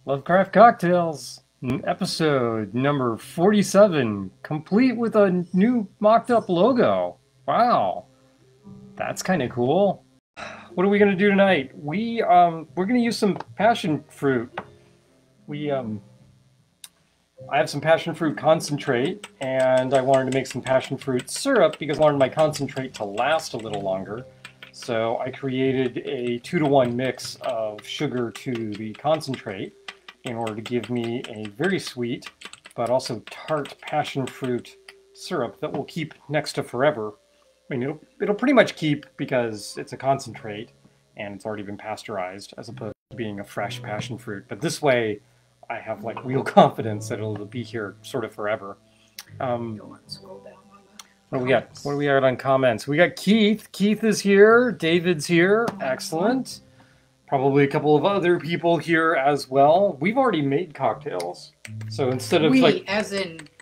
Lovecraft Cocktails, episode number 47, complete with a new mocked-up logo. Wow, that's kind of cool. What are we gonna do tonight? We're gonna use some passion fruit. I have some passion fruit concentrate, and I wanted to make some passion fruit syrup because I wanted my concentrate to last a little longer. So I created a 2-to-1 mix of sugar to the concentrate in order to give me a very sweet, but also tart passion fruit syrup that will keep next to forever. I mean, it'll pretty much keep because it's a concentrate and it's already been pasteurized as opposed to being a fresh passion fruit. But this way, I have like real confidence that it'll be here sort of forever. What do we got? What do we got on comments? We got Keith. Keith is here. David's here. Excellent. Probably a couple of other people here as well. We've already made cocktails, so instead of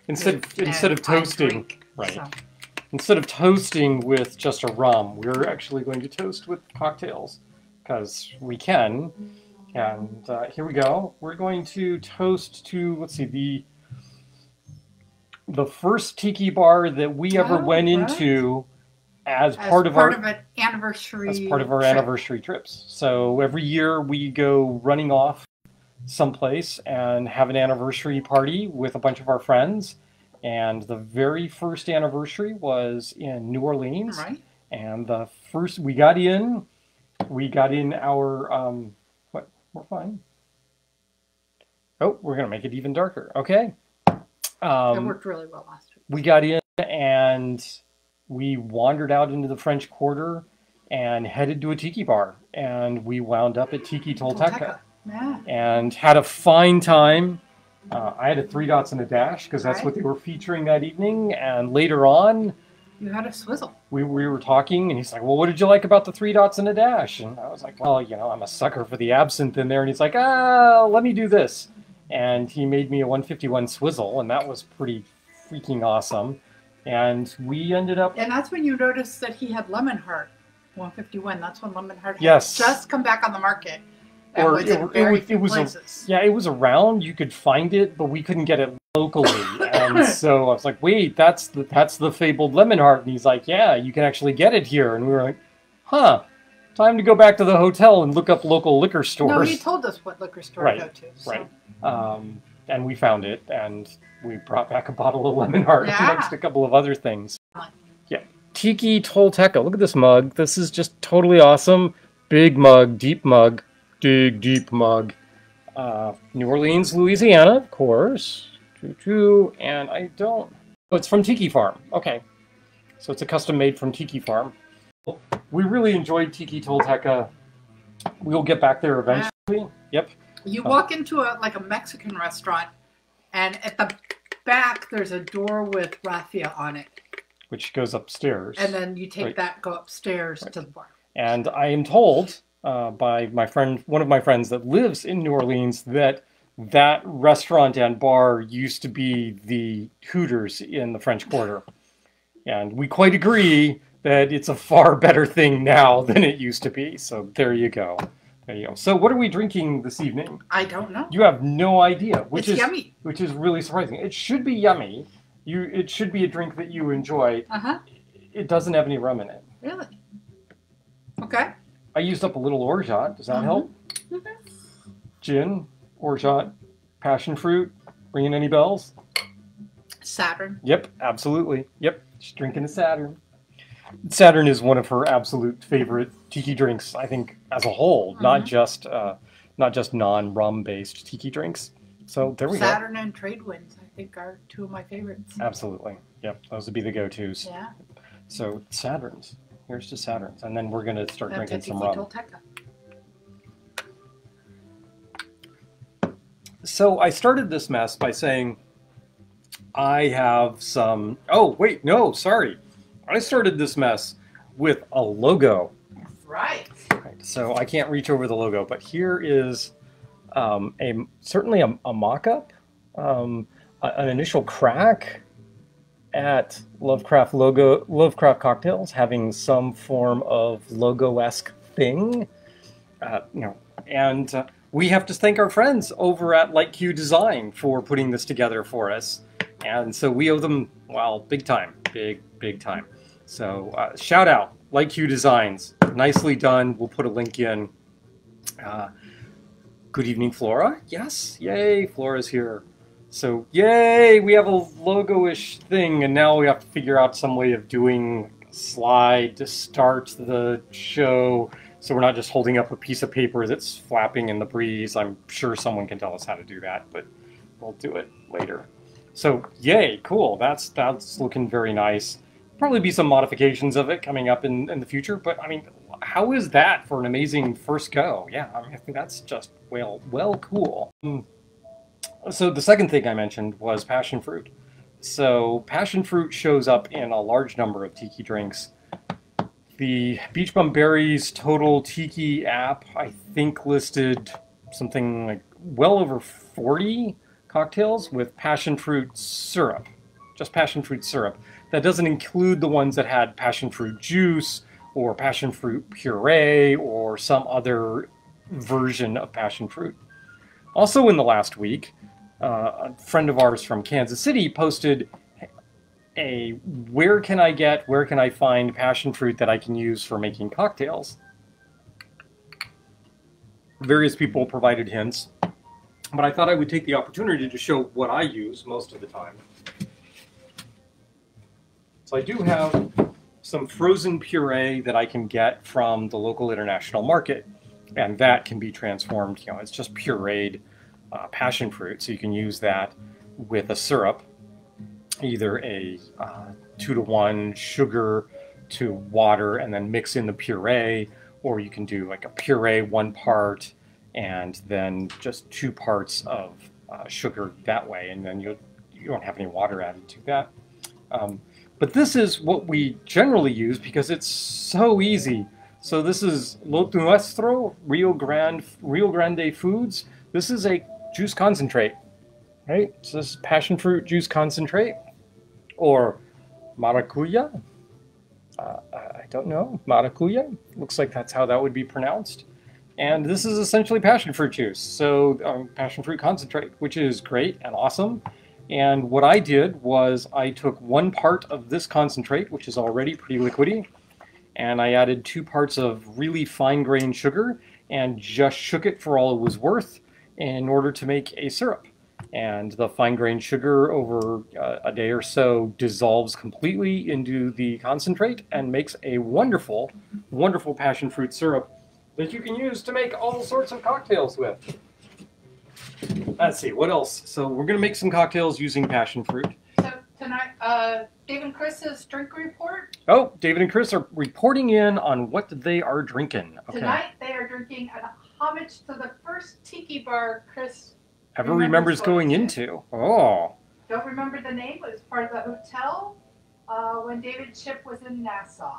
instead of toasting, right? So. Instead of toasting with just a rum, we're actually going to toast with cocktails because we can. And here we go. We're going to toast to, let's see, the first tiki bar that we ever went into as part of our anniversary trips. So every year we go running off someplace and have an anniversary party with a bunch of our friends. And the very first anniversary was in New Orleans. Right. And the first we got in our we're fine. Oh, we're gonna make it even darker. Okay. It worked really well last week. We got in and we wandered out into the French Quarter and headed to a tiki bar. And we wound up at Tiki Tolteca. Yeah. And had a fine time. I had a 3 dots and a dash because that's what they were featuring that evening. And later on, you had a swizzle. We were talking, and he's like, well, what did you like about the 3 dots and a dash? And I was like, well, you know, I'm a sucker for the absinthe in there. And he's like, let me do this. And he made me a 151 swizzle, and that was pretty freaking awesome. And we ended up... And that's when you noticed that he had Lemon Heart 151. That's when Lemon Heart had just come back on the market. Or it was around. You could find it, but we couldn't get it locally. And so I was like, wait, that's the fabled Lemon Heart. And he's like, yeah, you can actually get it here. And we were like, huh, time to go back to the hotel and look up local liquor stores. No, he told us what liquor store to go to. So. Right. And we found it, and we brought back a bottle of Lemon Heart next to a couple of other things. Yeah. Tiki Tolteca. Look at this mug. This is just totally awesome. Big mug, deep mug. Deep mug. New Orleans, Louisiana, of course. And I don't... Oh, it's from Tiki Farm. Okay. So it's a custom made from Tiki Farm. We really enjoyed Tiki Tolteca. We'll get back there eventually. Yep. You walk into a Mexican restaurant, and at the back there's a door with raffia on it. Which goes upstairs. And then you take that, go upstairs to the bar. And I am told... by my friend, one of my friends that lives in New Orleans, that restaurant and bar used to be the Hooters in the French Quarter. And we quite agree that it's a far better thing now than it used to be. So there you go. There you go. So what are we drinking this evening? I don't know. You have no idea. It's yummy. Which is really surprising. It should be yummy. It should be a drink that you enjoy. Uh-huh. It doesn't have any rum in it. Really? Okay. I used up a little orgeat. Does that help? Mm-hmm. Gin, orgeat, passion fruit. Ringing any bells? Saturn. Yep, absolutely. Yep, she's drinking a Saturn. Saturn is one of her absolute favorite tiki drinks, I think, as a whole, not just non-rum based tiki drinks. So there we go. Saturn and Trade Winds, I think, are 2 of my favorites. Absolutely. Yep, those would be the go-tos. Yeah. So Saturns. Here's to Saturns, and then we're going to start drinking some rum. So I started this mess by saying I have some... Oh, wait, no, sorry. I started this mess with a logo. Right. So I can't reach over the logo, but here is certainly a mock-up, an initial crack at Lovecraft Cocktails having some form of logo-esque thing, and we have to thank our friends over at Light Q Design for putting this together for us. And so we owe them, well, big time, big time. So shout out, Light Q Designs, nicely done. We'll put a link in. Good evening, Flora. Yes, yay, Flora's here. So yay, we have a logo-ish thing, and now we have to figure out some way of doing a slide to start the show. So we're not just holding up a piece of paper that's flapping in the breeze. I'm sure someone can tell us how to do that, but we'll do it later. So yay, cool. That's looking very nice. Probably be some modifications of it coming up in the future, but I mean, how is that for an amazing first go? Yeah, I mean, I think that's just well cool. So the second thing I mentioned was passion fruit. So passion fruit shows up in a large number of tiki drinks. The Beach Bum Berries Total Tiki app, I think, listed something like well over 40 cocktails with passion fruit syrup. Just passion fruit syrup. That doesn't include the ones that had passion fruit juice or passion fruit puree or some other version of passion fruit. Also in the last week, a friend of ours from Kansas City posted a where can I find passion fruit that I can use for making cocktails. Various people provided hints, but I thought I would take the opportunity to show what I use most of the time. So I do have some frozen puree that I can get from the local international market, and that can be transformed, you know, it's just pureed passion fruit, so you can use that with a syrup, either a 2-to-1 sugar to water and then mix in the puree, or you can do like a puree 1 part and then just 2 parts of sugar that way, and then you don't have any water added to that. But this is what we generally use because it's so easy. So this is Lo Nuestro Rio Grande Foods. This is a juice concentrate, right? So this is passion fruit juice concentrate, or maracuya. I don't know, maracuya. Looks like that's how that would be pronounced. And this is essentially passion fruit juice, so passion fruit concentrate, which is great and awesome. And what I did was I took 1 part of this concentrate, which is already pretty liquidy, and I added 2 parts of really fine-grained sugar and just shook it for all it was worth in order to make a syrup. And the fine-grained sugar over a day or so dissolves completely into the concentrate and makes a wonderful, wonderful passion fruit syrup that you can use to make all sorts of cocktails with. Let's see, what else? So we're going to make some cocktails using passion fruit. So tonight, Dave and Chris's drink report. Oh, David and Chris are reporting in on what they are drinking. Okay. Tonight they are drinking a homage to the first tiki bar Chris ever remembers going into. Oh. Don't remember the name, but it was part of the hotel when David's ship was in Nassau.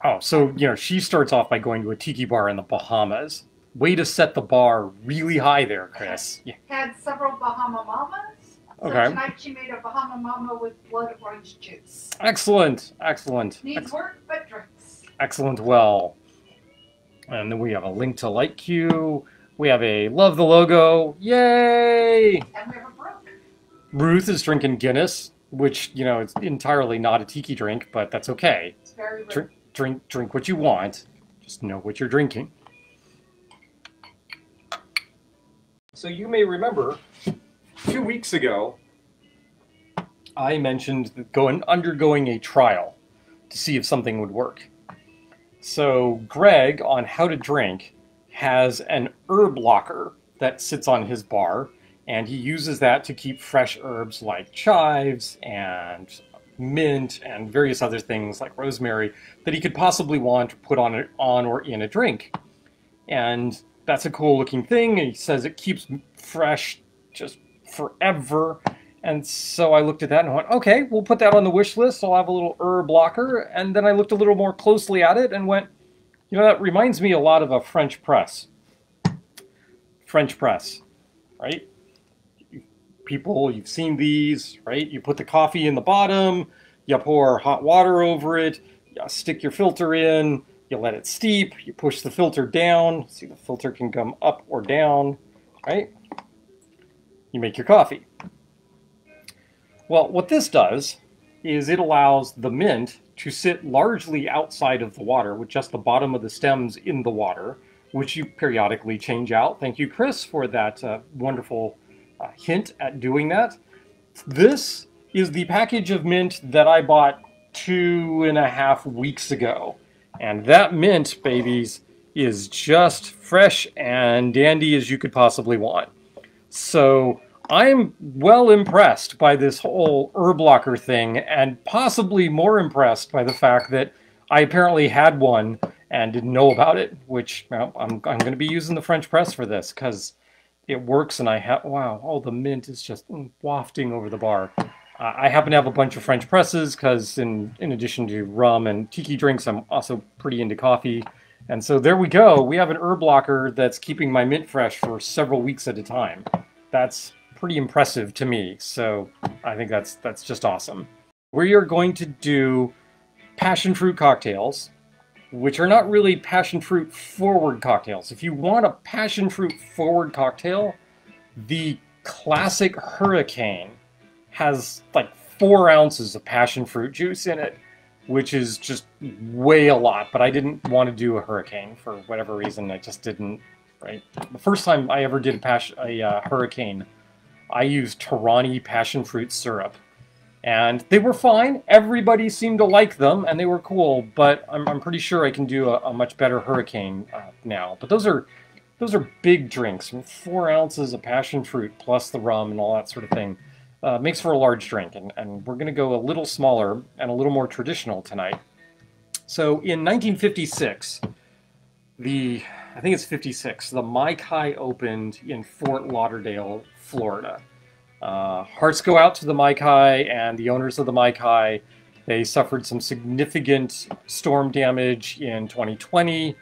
Oh, so, you know, she starts off by going to a tiki bar in the Bahamas. Way to set the bar really high there, Chris. Yeah. Had several Bahama Mamas. So Okay. tonight she made a Bahama Mama with blood orange juice. Excellent, excellent. Needs work, but drinks. Excellent, well. And then we have a link to Light Q. We have a love the logo. Yay! And we have a Brooke. Ruth is drinking Guinness, which, you know, it's entirely not a tiki drink, but that's okay. It's very rich. Drink what you want. Just know what you're drinking. So you may remember 2 weeks ago, I mentioned undergoing a trial to see if something would work. So Greg on How to Drink has an herb locker that sits on his bar, and he uses that to keep fresh herbs like chives and mint and various other things like rosemary that he could possibly want to put on or in a drink. And that's a cool looking thing. He says it keeps fresh just forever. And so I looked at that and went, okay, we'll put that on the wish list. I'll have a little herb locker. And then I looked a little more closely at it and went, you know, that reminds me a lot of a French press. French press, right? People, you've seen these, right? You put the coffee in the bottom, you pour hot water over it, you stick your filter in, You let it steep, you push the filter down. See, the filter can come up or down, right? You make your coffee. Well, what this does is it allows the mint to sit largely outside of the water with just the bottom of the stems in the water, which you periodically change out. Thank you, Chris, for that wonderful hint at doing that. This is the package of mint that I bought 2.5 weeks ago. And that mint, babies, is just fresh and dandy as you could possibly want. So I'm well impressed by this whole herb locker thing, and possibly more impressed by the fact that I apparently had one and didn't know about it, which, well, I'm going to be using the French press for this because it works, and I have, wow, all the mint is just wafting over the bar. I happen to have a bunch of French presses because in addition to rum and tiki drinks, I'm also pretty into coffee. And so there we go. We have an herb locker that's keeping my mint fresh for several weeks at a time. That's pretty impressive to me. So I think that's just awesome. We are going to do passion fruit cocktails, which are not really passion fruit forward cocktails. If you want a passion fruit forward cocktail, the classic Hurricane has like 4 ounces of passion fruit juice in it, which is just way a lot, but I didn't want to do a Hurricane for whatever reason. I just didn't, right? The first time I ever did a Hurricane, I used Torani passion fruit syrup, and they were fine. Everybody seemed to like them, and they were cool, but I'm pretty sure I can do a much better Hurricane now. But those are big drinks. 4 ounces of passion fruit plus the rum and all that sort of thing. Makes for a large drink, and we're going to go a little smaller and a little more traditional tonight. So in 1956, I think it's 56, the Mai Kai opened in Fort Lauderdale, Florida. Hearts go out to the Mai Kai and the owners of the Mai Kai. They suffered some significant storm damage in 2020,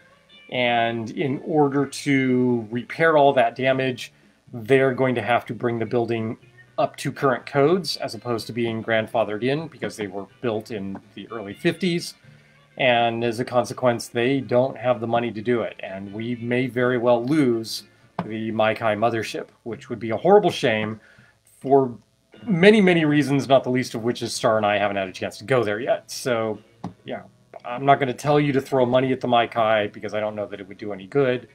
and in order to repair all that damage, they're going to have to bring the building up to current codes as opposed to being grandfathered in because they were built in the early 50s. And as a consequence, they don't have the money to do it. And we may very well lose the Mai Kai mothership, which would be a horrible shame for many, many reasons, not the least of which is Star and I haven't had a chance to go there yet. So, yeah, I'm not going to tell you to throw money at the Mai Kai because I don't know that it would do any good.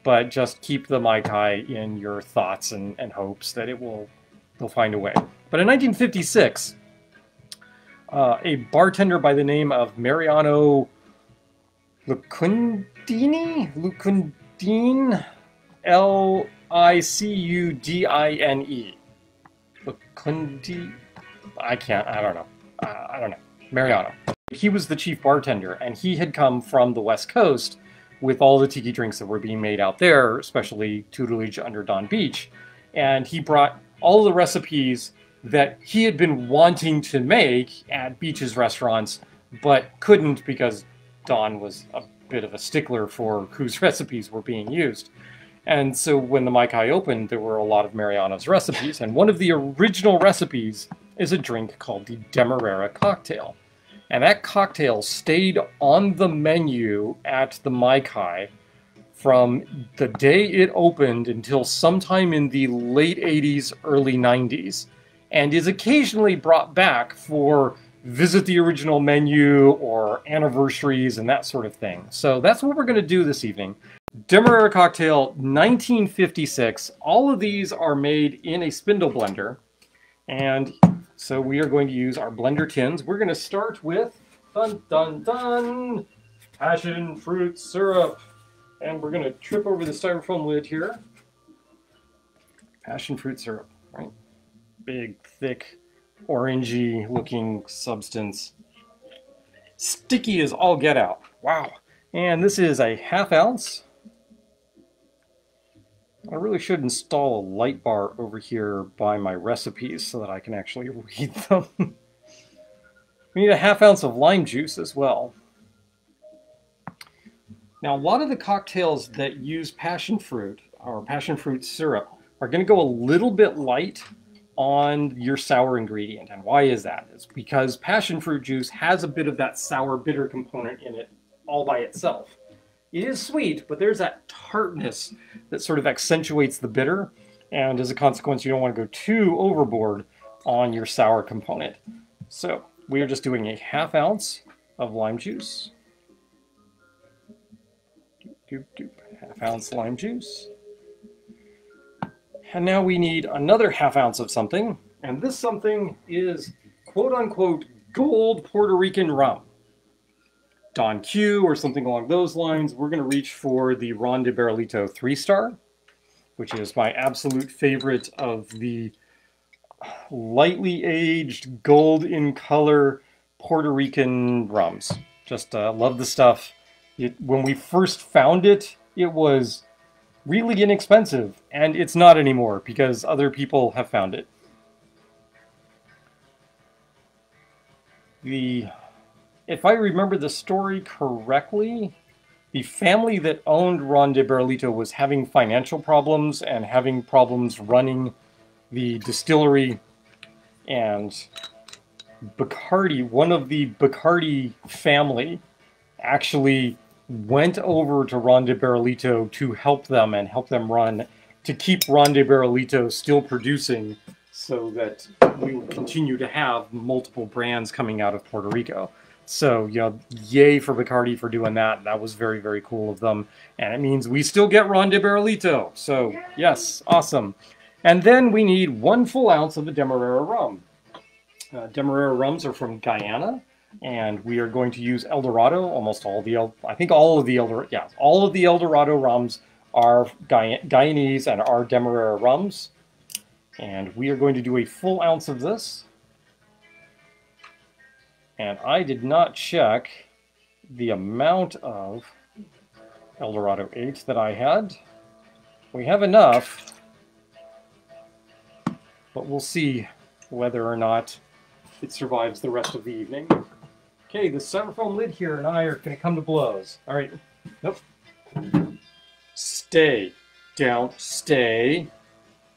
But just keep the Mai Kai in your thoughts and hopes that they'll find a way. But in 1956, a bartender by the name of Mariano Lucundine, L-I-C-U-D-I-N-E. Lucundi, I don't know. Mariano. He was the chief bartender, and he had come from the West Coast with all the tiki drinks that were being made out there, especially tutelage under Don Beach. And he brought all the recipes that he had been wanting to make at Beach's restaurants, but couldn't because Don was a bit of a stickler for whose recipes were being used. And so when the Mai Kai opened, there were a lot of Mariano's recipes, and one of the original recipes is a drink called the Demerara Cocktail. And that cocktail stayed on the menu at the Mai Kai from the day it opened until sometime in the late 80s, early 90s, and is occasionally brought back for visit the original menu or anniversaries and that sort of thing. So that's what we're going to do this evening. Demerara Cocktail 1956. All of these are made in a spindle blender, and so we are going to use our blender tins. We're going to start with, dun dun dun, passion fruit syrup. And we're going to trip over the styrofoam lid here. Passion fruit syrup, right? Big, thick, orangey looking substance. Sticky as all get out. Wow. And this is a 1/2 ounce. I really should install a light bar over here by my recipes so that I can actually read them. We need a 1/2 ounce of lime juice as well. Now, a lot of the cocktails that use passion fruit or passion fruit syrup are going to go a little bit light on your sour ingredient. And why is that? It's because passion fruit juice has a bit of that sour bitter component in it all by itself. It is sweet, but there's that tartness that sort of accentuates the bitter, and as a consequence, you don't want to go too overboard on your sour component. So we are just doing a ½ ounce of lime juice. ½ ounce lime juice. And now we need another ½ ounce of something, and this something is quote-unquote gold Puerto Rican rum. Don Q or something along those lines. We're going to reach for the Ron de Barrilito 3-star, which is my absolute favorite of the lightly aged, gold in color Puerto Rican rums. Just love the stuff. When we first found it, it was really inexpensive, and it's not anymore because other people have found it. If I remember the story correctly, the family that owned Ron de Barrilito was having financial problems and having problems running the distillery, and Bacardi, one of the Bacardi family, actually went over to Ron de Barrilito to help them and help them run, to keep Ron de Barrilito still producing so that we would continue to have multiple brands coming out of Puerto Rico. So, you know, yay for Bacardi for doing that. That was very, very cool of them. And it means we still get Ron de Barrilito. So, yes, awesome. And then we need 1 full ounce of the Demerara rum. Demerara rums are from Guyana, and we are going to use El Dorado. Almost all the all of the El Dorado rums are Guyanese and are Demerara rums. And we are going to do a full ounce of this. And I did not check the amount of El Dorado 8 that I had. We have enough, but we'll see whether or not it survives the rest of the evening. Okay, the styrofoam lid here and I are going to come to blows. All right. Nope. Stay. Down. Stay.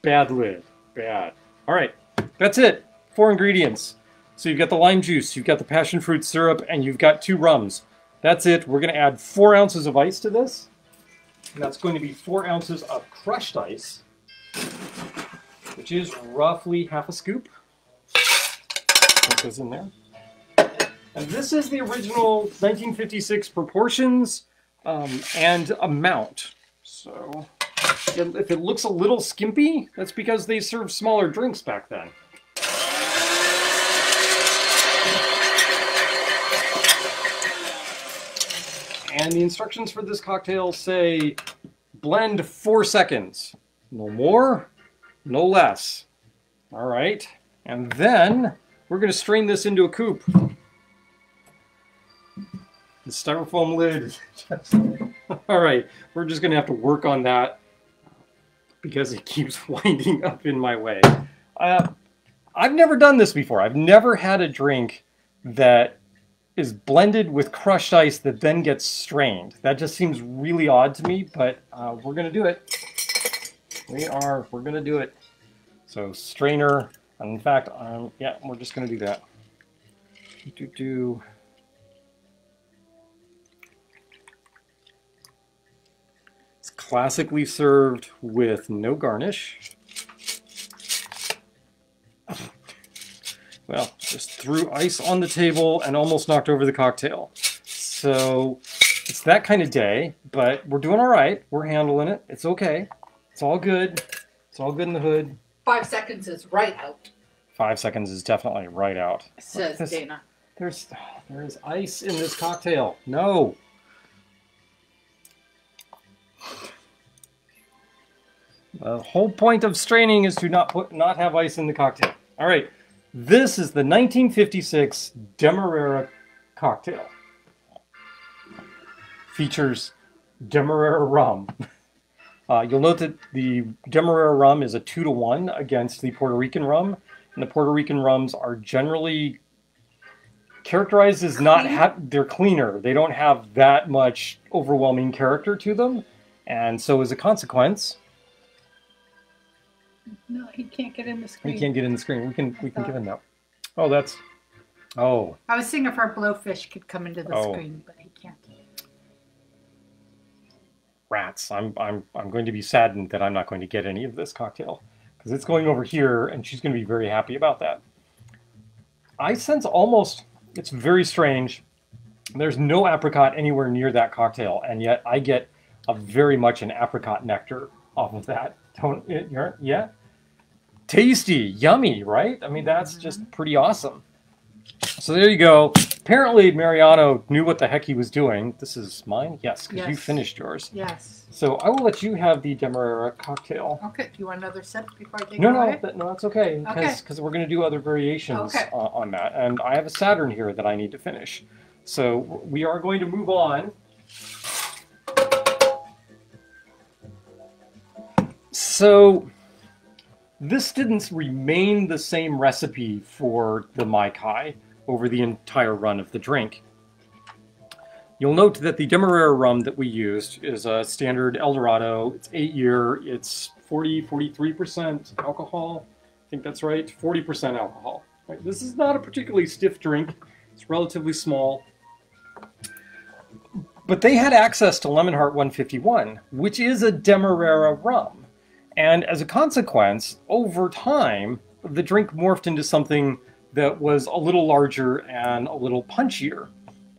Bad lid. Bad. All right. That's it. 4 ingredients. So you've got the lime juice, you've got the passion fruit syrup, and you've got 2 rums. That's it. We're going to add 4 ounces of ice to this. And that's going to be 4 ounces of crushed ice, which is roughly ½ a scoop. That goes in there. And this is the original 1956 proportions and amount. So if it looks a little skimpy, that's because they served smaller drinks back then. And the instructions for this cocktail say blend 4 seconds. No more, no less. All right. And then we're going to strain this into a coupe. The styrofoam lid. All right. We're just going to have to work on that because it keeps winding up in my way. I've never done this before. I've never had a drink that is blended with crushed ice that then gets strained. That just seems really odd to me, but we're going to do it. We're going to do it. So strainer, and in fact, yeah, we're just going to do that. It's classically served with no garnish. Well, just threw ice on the table and almost knocked over the cocktail. So it's that kind of day, but we're doing all right. We're handling it. It's okay. It's all good. It's all good in the hood. 5 seconds is right out. 5 seconds is definitely right out. Says Dana. There is ice in this cocktail. No. The whole point of straining is to not have ice in the cocktail. All right. This is the 1956 Demerara Cocktail. Features Demerara rum. You'll note that the Demerara rum is a 2-to-1 against the Puerto Rican rum. And the Puerto Rican rums are generally characterized as they're cleaner. They don't have that much overwhelming character to them. And so as a consequence... No, he can't get in the screen. He can't get in the screen. We can give him that. Oh, that's... Oh. I was seeing if our blowfish could come into the screen, but he can't. Rats. I'm going to be saddened that I'm not going to get any of this cocktail because it's going over here, and she's going to be very happy about that. I sense almost, it's very strange. There's no apricot anywhere near that cocktail, and yet I get a very much an apricot nectar off of that. Yeah? Tasty, yummy, right? I mean, that's just pretty awesome. So there you go. Apparently, Mariano knew what the heck he was doing. This is mine? Yes, because you finished yours. Yes. So I will let you have the Demerara cocktail. Okay. Do you want another sip before I take No, it away? no, that's okay. Because we're going to do other variations on that. And I have a Saturn here that I need to finish. So we are going to move on. So this didn't remain the same recipe for the Mai Kai over the entire run of the drink. You'll note that the Demerara rum that we used is a standard Eldorado. It's 8-year. It's 43% alcohol. I think that's right. 40% alcohol. Right? This is not a particularly stiff drink. It's relatively small. But they had access to Lemon Hart 151, which is a Demerara rum. And as a consequence, over time, the drink morphed into something that was a little larger and a little punchier.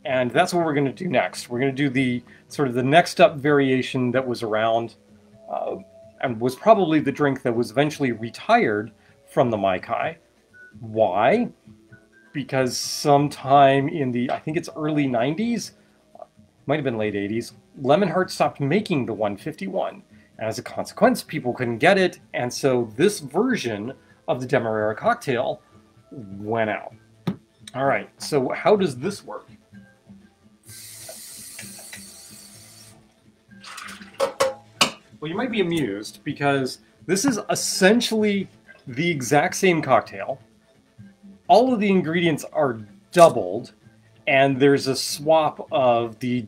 And that's what we're going to do next. We're going to do the sort of the next up variation that was around and was probably the drink that was eventually retired from the Mai Kai. Why? Because sometime in the, I think it's early 90s, might have been late 80s, Lemon Hart stopped making the 151. And as a consequence, people couldn't get it, and so this version of the Demerara cocktail went out. All right, so how does this work? Well, you might be amused because this is essentially the exact same cocktail. All of the ingredients are doubled, and there's a swap of the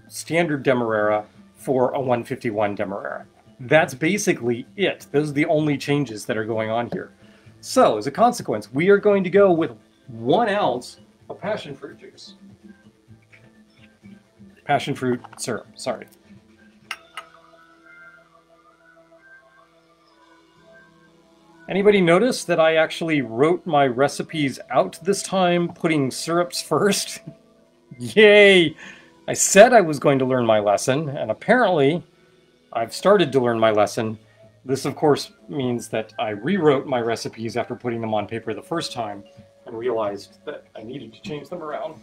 standard Demerara for a 151 Demerara. That's basically it. Those are the only changes that are going on here. So, as a consequence, we are going to go with 1 ounce of passion fruit juice. Passion fruit syrup, sorry. Anybody notice that I actually wrote my recipes out this time, putting syrups first? Yay! I said I was going to learn my lesson, and apparently I've started to learn my lesson. This, of course, means that I rewrote my recipes after putting them on paper the first time and realized that I needed to change them around.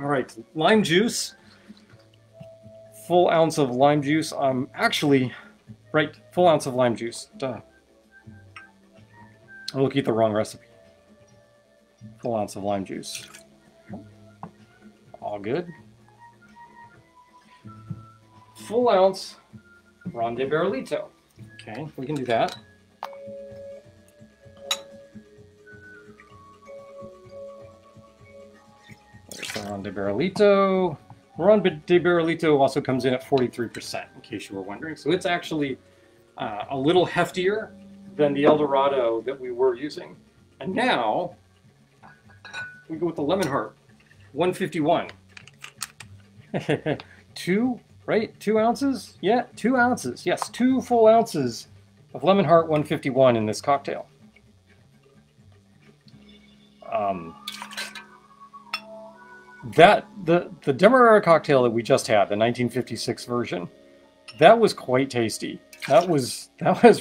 All right, lime juice. Full ounce of lime juice. Actually, right, full ounce of lime juice. Duh. I'm looking at the wrong recipe. Full ounce of lime juice. All good. Full ounce Ron de Barrilito. Okay, we can do that. There's the Ron de Barrilito. Ron de Barrilito also comes in at 43%, in case you were wondering. So it's actually a little heftier than the Eldorado that we were using. And now, we go with the Lemon Hart 151. 2, right? 2 ounces? Yeah, 2 ounces. Yes, 2 full ounces of Lemon Hart 151 in this cocktail. The Demerara cocktail that we just had, the 1956 version, that was quite tasty. That was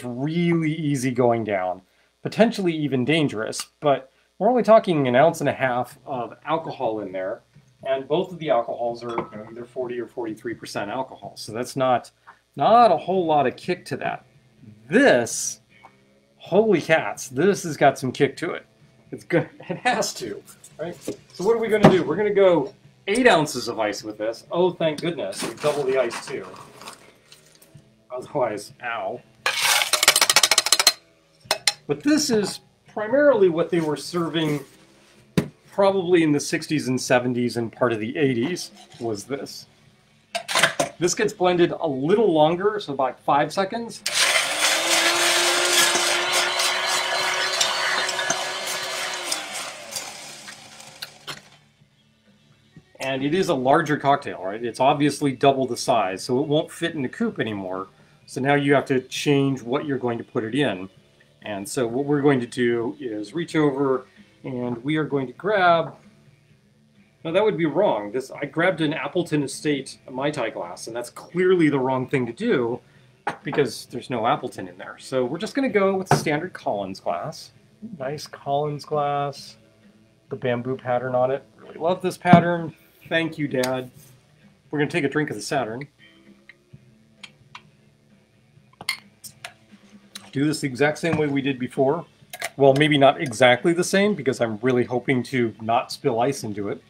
really easy going down, potentially even dangerous, but we're only talking 1.5 ounces of alcohol in there, and both of the alcohols are either 40 or 43% alcohol, so that's not a whole lot of kick to that. This, holy cats, this has got some kick to it. It's good. It has to, right? So what are we going to do? We're going to go 8 ounces of ice with this. Oh, thank goodness, we double the ice too. Otherwise, ow. But this is primarily what they were serving probably in the 60s and 70s and part of the 80s was this. This gets blended a little longer, so about 5 seconds. And it is a larger cocktail, right? It's obviously double the size, so it won't fit in the coupe anymore. So now you have to change what you're going to put it in. And so what we're going to do is reach over and we are going to grab... No, that would be wrong. I grabbed an Appleton Estate Mai Tai glass, and that's clearly the wrong thing to do because there's no Appleton in there. So we're just going to go with a standard Collins glass. Nice Collins glass. The bamboo pattern on it. Really love this pattern. Thank you, Dad. We're going to take a drink of the Saturn. Do this the exact same way we did before. Well, maybe not exactly the same because I'm really hoping to not spill ice into it.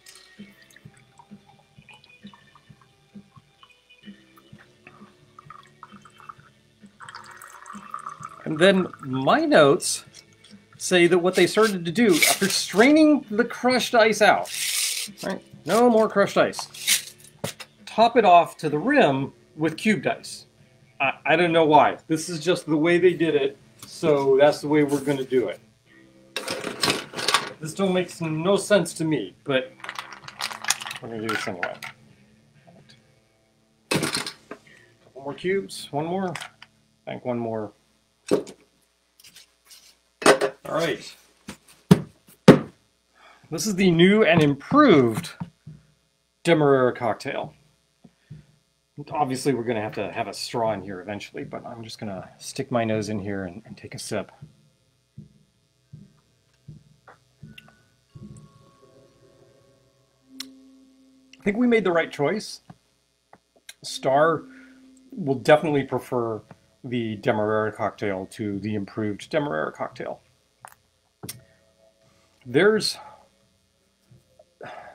And then my notes say that what they started to do after straining the crushed ice out, right? No more crushed ice. Top it off to the rim with cubed ice. I don't know why. This is just the way they did it, so that's the way we're going to do it. This still makes no sense to me, but we're going to do this anyway. Couple more cubes. One more. I think one more. All right. This is the new and improved Demerara Cocktail. Obviously, we're going to have a straw in here eventually, but I'm just going to stick my nose in here and take a sip. I think we made the right choice. Star will definitely prefer the Demerara Cocktail to the improved Demerara Cocktail.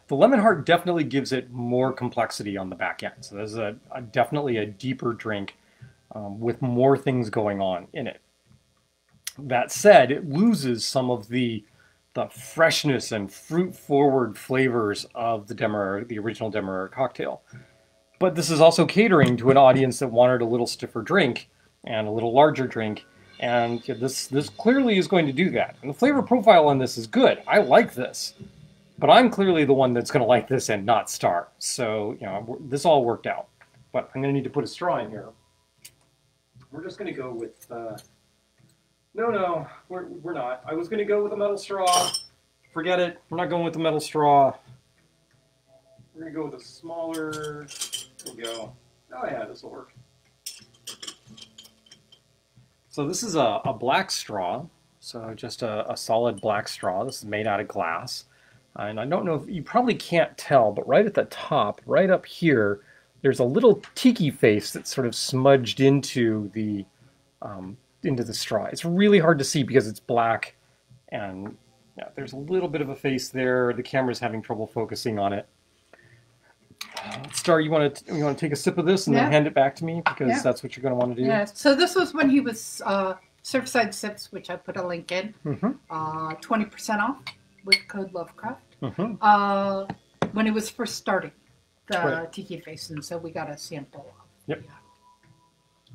The Lemon Heart definitely gives it more complexity on the back end. So there's definitely a deeper drink with more things going on in it. That said, it loses some of the freshness and fruit-forward flavors of the original Demerara Cocktail. But this is also catering to an audience that wanted a little stiffer drink and a little larger drink. And this clearly is going to do that. And the flavor profile on this is good. I like this. But I'm clearly the one that's going to like this and not Star. So, this all worked out. But I'm going to need to put a straw in here. We're just going to go with... No, we're not. I was going to go with a metal straw. Forget it. We're not going with the metal straw. We're going to go with a smaller... There we go. Oh yeah, this will work. So this is a black straw. So just a solid black straw. This is made out of glass. And I don't know if you probably can't tell, but right at the top, right up here, there's a little tiki face that's sort of smudged into the straw. It's really hard to see because it's black, and yeah, there's a little bit of a face there. The camera's having trouble focusing on it. Star, you want to take a sip of this and then hand it back to me because that's what you're going to want to do. Yeah. So this was when he was Surfside Sips, which I put a link in. 20% off with code Lovecraft. When it was first starting the Tiki face, and so we got a sample. Yep.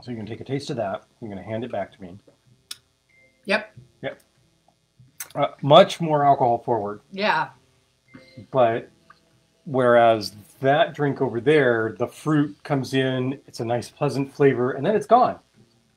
So you can take a taste of that. You're going to hand it back to me. Yep. Yep. Much more alcohol forward. Yeah. But whereas that drink over there, the fruit comes in, it's a nice pleasant flavor, and then it's gone.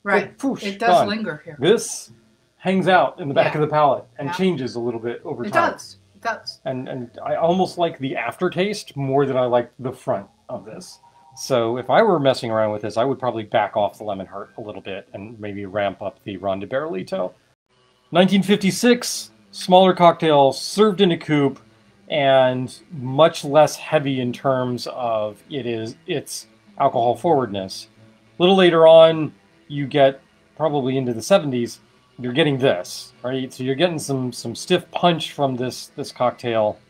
Right. Like, poosh, it does gone. linger here. This hangs out in the back of the palate and changes a little bit over time. It does. It does. And I almost like the aftertaste more than I like the front of this. So if I were messing around with this, I would probably back off the Lemon Heart a little bit and maybe ramp up the Ron de Barrilito. 1956, smaller cocktail, served in a coupe, and much less heavy in terms of its alcohol forwardness. A little later on, you get probably into the 70s, you're getting this, right? So you're getting some stiff punch from this cocktail.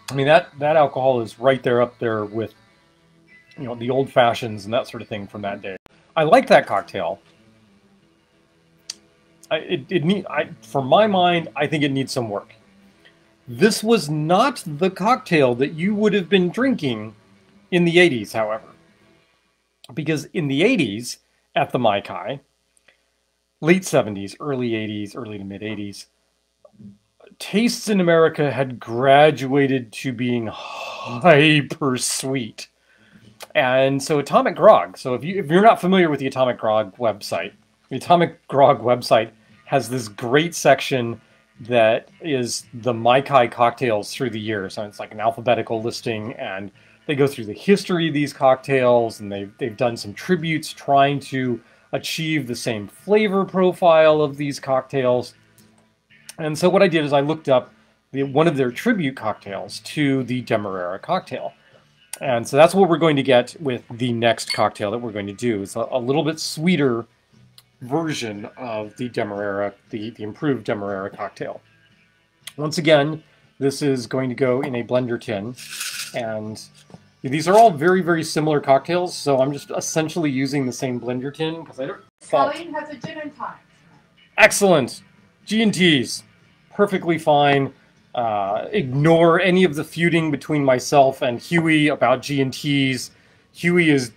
I mean, that alcohol is right there up there with, the old fashions and that sort of thing from that day. I like that cocktail. For my mind, I think it needs some work. This was not the cocktail that you would have been drinking in the 80s, however. Because in the 80s, at the Mai Tai, late 70s, early 80s, early to mid 80s, tastes in America had graduated to being hyper sweet. And so Atomic Grog, so if you're not familiar with the Atomic Grog website, the Atomic Grog website has this great section that is the Maikai cocktails through the years. So it's like an alphabetical listing, and they go through the history of these cocktails, and they've done some tributes trying to achieve the same flavor profile of these cocktails. And so what I did is I looked up one of their tribute cocktails to the Demerara Cocktail. And so that's what we're going to get with the next cocktail that we're going to do. It's a little bit sweeter version of the Demerara, the improved Demerara Cocktail. Once again, this is going to go in a blender tin. And these are all very, very similar cocktails, so I'm just essentially using the same blender tin because I don't... Colleen has a gin and tonic. Excellent. G&Ts. Perfectly fine. Ignore any of the feuding between myself and Huey about G&Ts. Huey is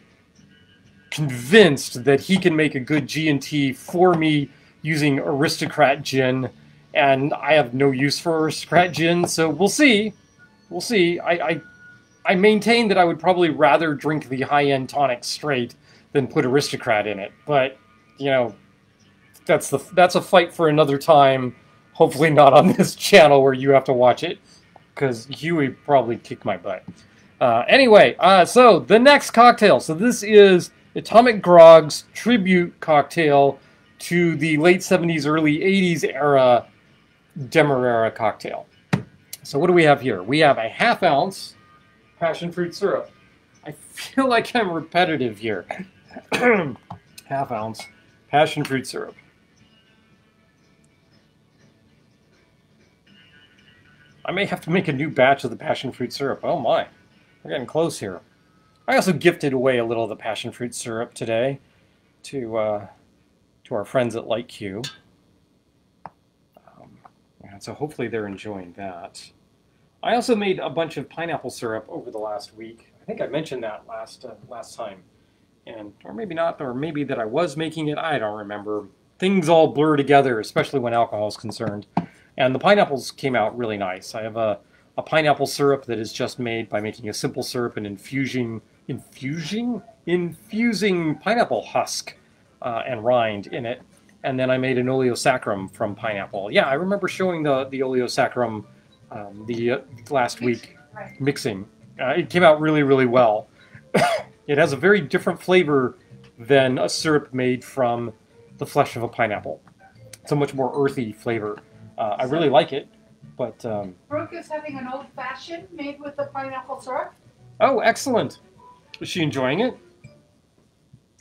convinced that he can make a good G&T for me using Aristocrat Gin, and I have no use for Aristocrat Gin, so we'll see. We'll see. I maintain that I would probably rather drink the high-end tonic straight than put Aristocrat in it, but, you know, that's a fight for another time. Hopefully not on this channel where you have to watch it, because Huey probably kicked my butt. Anyway, so the next cocktail. So this is Atomic Grog's tribute cocktail to the late 70s, early 80s era Demerara Cocktail. So what do we have here? We have a ½ ounce passion fruit syrup. I feel like I'm repetitive here. ½ ounce passion fruit syrup. I may have to make a new batch of the passion fruit syrup. Oh my, we're getting close here. I also gifted away a little of the passion fruit syrup today to our friends at Light Q. And so hopefully they're enjoying that. I also made a bunch of pineapple syrup over the last week. I think I mentioned that last time, or maybe not, or maybe that I was making it. I don't remember. Things all blur together, especially when alcohol is concerned. And the pineapples came out really nice. I have a pineapple syrup that is just made by making a simple syrup and infusing pineapple husk and rind in it. And then I made an oleosaccharum from pineapple. Yeah, I remember showing the oleosaccharum last week, mixing. It came out really, really well. It has a very different flavor than a syrup made from the flesh of a pineapple. It's a much more earthy flavor. I really like it, but... Brooke is having an old-fashioned made with the pineapple syrup. Oh, excellent. Is she enjoying it?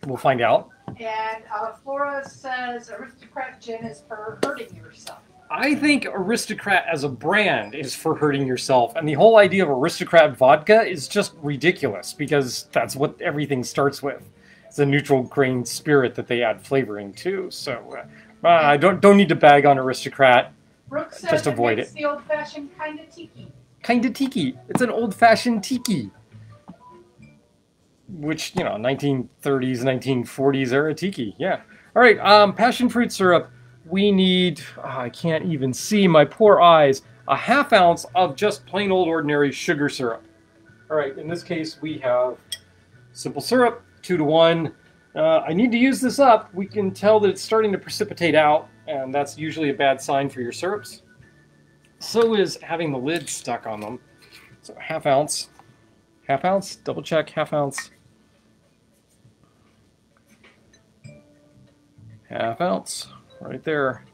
We'll find out. And Flora says Aristocrat Gin is for hurting yourself. I think Aristocrat as a brand is for hurting yourself, and the whole idea of Aristocrat vodka is just ridiculous, because that's what everything starts with. It's a neutral grain spirit that they add flavoring to, so I don't need to bag on Aristocrat. Brooke says just avoid it. The old-fashioned kind of tiki. Kind of tiki. It's an old-fashioned tiki. Which, you know, 1930s, 1940s era tiki. Yeah. All right, passion fruit syrup. We need, I can't even see, my poor eyes, a ½ ounce of just plain old ordinary sugar syrup. All right, in this case, we have simple syrup, 2:1. I need to use this up. We can tell that it's starting to precipitate out, and that's usually a bad sign for your syrups. So is having the lid stuck on them. So ½ ounce. ½ ounce? Double check, ½ ounce. ½ ounce, right there.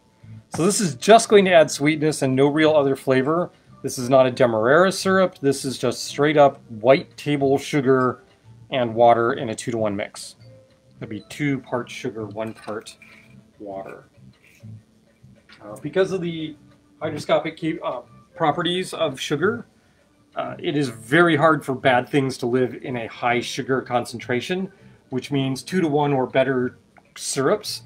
So this is just going to add sweetness and no real other flavor. This is not a Demerara syrup. This is just straight up white table sugar and water in a 2:1 mix. It'll be 2 parts sugar, 1 part water. Because of the hygroscopic properties of sugar, it is very hard for bad things to live in a high sugar concentration, which means 2:1 or better syrups,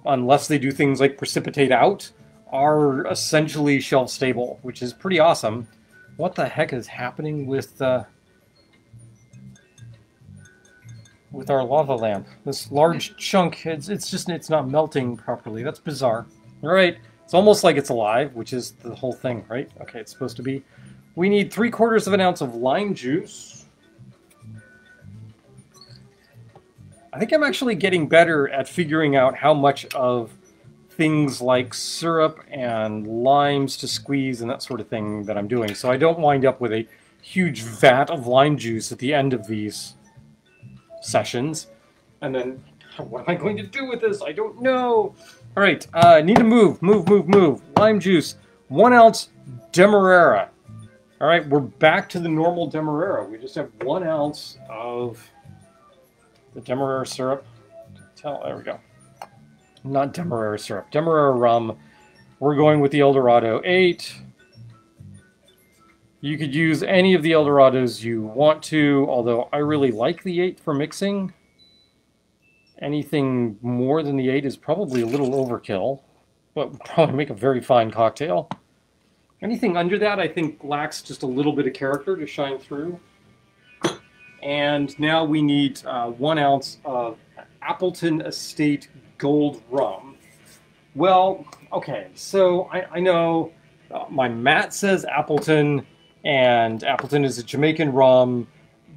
unless they do things like precipitate out, are essentially shelf stable, which is pretty awesome. What the heck is happening with our lava lamp? This large chunk, it's not melting properly. That's bizarre. All right, It's almost like it's alive, which is the whole thing, right? Okay, it's supposed to be. We need 3/4 of an ounce of lime juice. I think I'm actually getting better at figuring out how much of things like syrup and limes to squeeze and that sort of thing that I'm doing, so I don't wind up with a huge vat of lime juice at the end of these sessions. And then, what am I going to do with this? I don't know. All right, need to move. Lime juice, 1 ounce Demerara. All right, we're back to the normal Demerara. We just have 1 ounce of the Demerara syrup. There we go. Not Demerara syrup, Demerara rum. We're going with the Eldorado 8. You could use any of the Eldorados you want to, although I really like the 8 for mixing. Anything more than the 8 is probably a little overkill, but would probably make a very fine cocktail. Anything under that, I think, lacks just a little bit of character to shine through. And now we need 1 ounce of Appleton Estate Gold Rum. Well, okay, so I know my mat says Appleton, and Appleton is a Jamaican rum,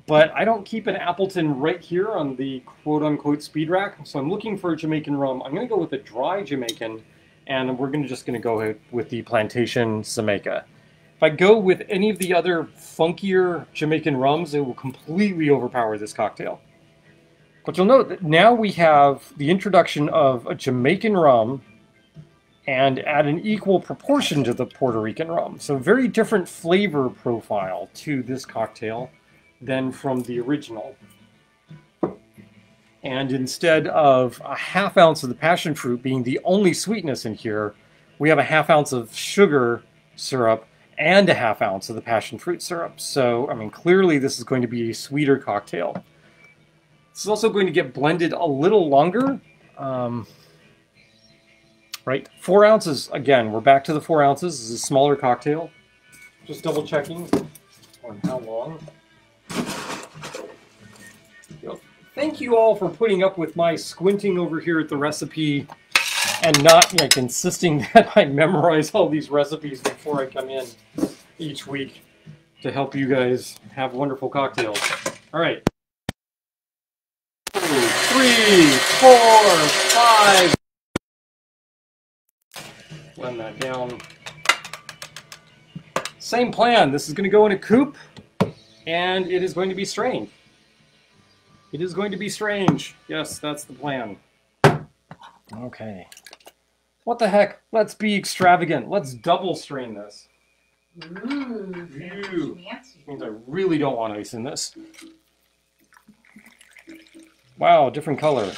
but I don't keep an Appleton right here on the quote-unquote speed rack, so I'm looking for a Jamaican rum. I'm going to go with a dry Jamaican, and we're just going to go with the Plantation Jamaica. If I go with any of the other funkier Jamaican rums, it will completely overpower this cocktail. But you'll note that now we have the introduction of a Jamaican rum and at an equal proportion to the Puerto Rican rum. So very different flavor profile to this cocktail than from the original. And instead of a 1/2 ounce of the passion fruit being the only sweetness in here, we have a 1/2 ounce of sugar syrup and a 1/2 ounce of the passion fruit syrup. So, I mean, clearly this is going to be a sweeter cocktail. This is also going to get blended a little longer. Right, 4 ounces, again, we're back to the 4 ounces. This is a smaller cocktail. Just double checking on how long. Thank you all for putting up with my squinting over here at the recipe and not like insisting that I memorize all these recipes before I come in each week to help you guys have wonderful cocktails. All right. 2, 3, 4, 5. Blend that down. Same plan. This is going to go in a coupe, and it is going to be strained. It is going to be strange. Yes, that's the plan. Okay. What the heck? Let's be extravagant. Let's double strain this. Ooh, Ew. Means I really don't want ice in this. Wow, different color.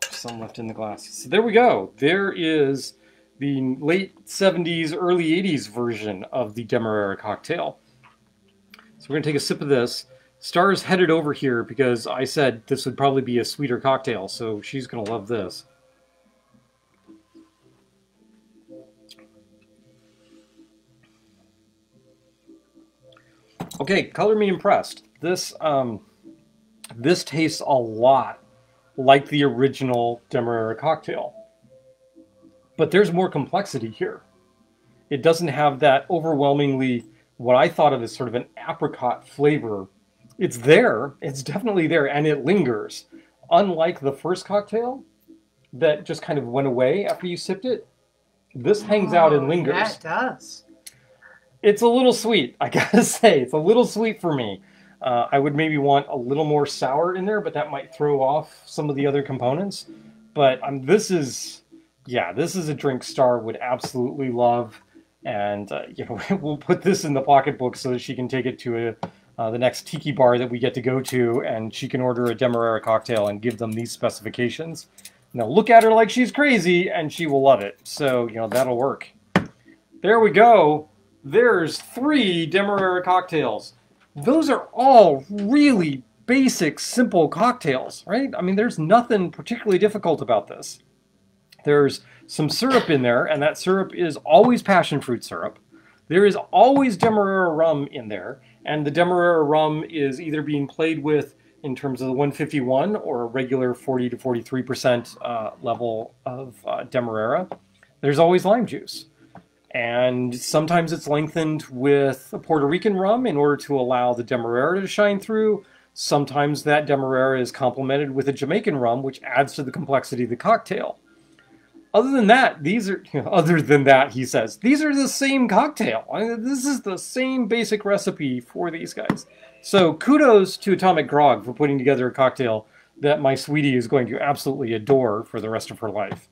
Some left in the glass. So there we go. There is the late 70s, early 80s version of the Demerara cocktail. So we're going to take a sip of this. Star's headed over here because I said this would probably be a sweeter cocktail, so she's going to love this. Okay, color me impressed. This tastes a lot like the original Demerara cocktail. But there's more complexity here. It doesn't have that overwhelmingly, what I thought of as sort of an apricot flavor. It's there, it's definitely there, and it lingers. Unlike the first cocktail that just kind of went away after you sipped it, this hangs out and lingers. Yeah, it does. It's a little sweet, I gotta say. It's a little sweet for me. I would maybe want a little more sour in there, but that might throw off some of the other components. But this is a drink Star would absolutely love. And we'll put this in the pocketbook so that she can take it to the next Tiki bar that we get to go to, and she can order a Demerara cocktail and give them these specifications. Now look at her like she's crazy, and she will love it. So, that'll work. There we go. There's 3 Demerara cocktails. Those are all really basic, simple cocktails, right? I mean, there's nothing particularly difficult about this. There's some syrup in there, and that syrup is always passion fruit syrup. There is always Demerara rum in there, and the Demerara rum is either being played with in terms of the 151 or a regular 40 to 43% level of Demerara, there's always lime juice. And sometimes it's lengthened with a Puerto Rican rum in order to allow the Demerara to shine through. Sometimes that Demerara is complemented with a Jamaican rum, which adds to the complexity of the cocktail. Other than that, he says, these are the same cocktail. This is the same basic recipe for these guys. So kudos to Atomic Grog for putting together a cocktail that my sweetie is going to absolutely adore for the rest of her life.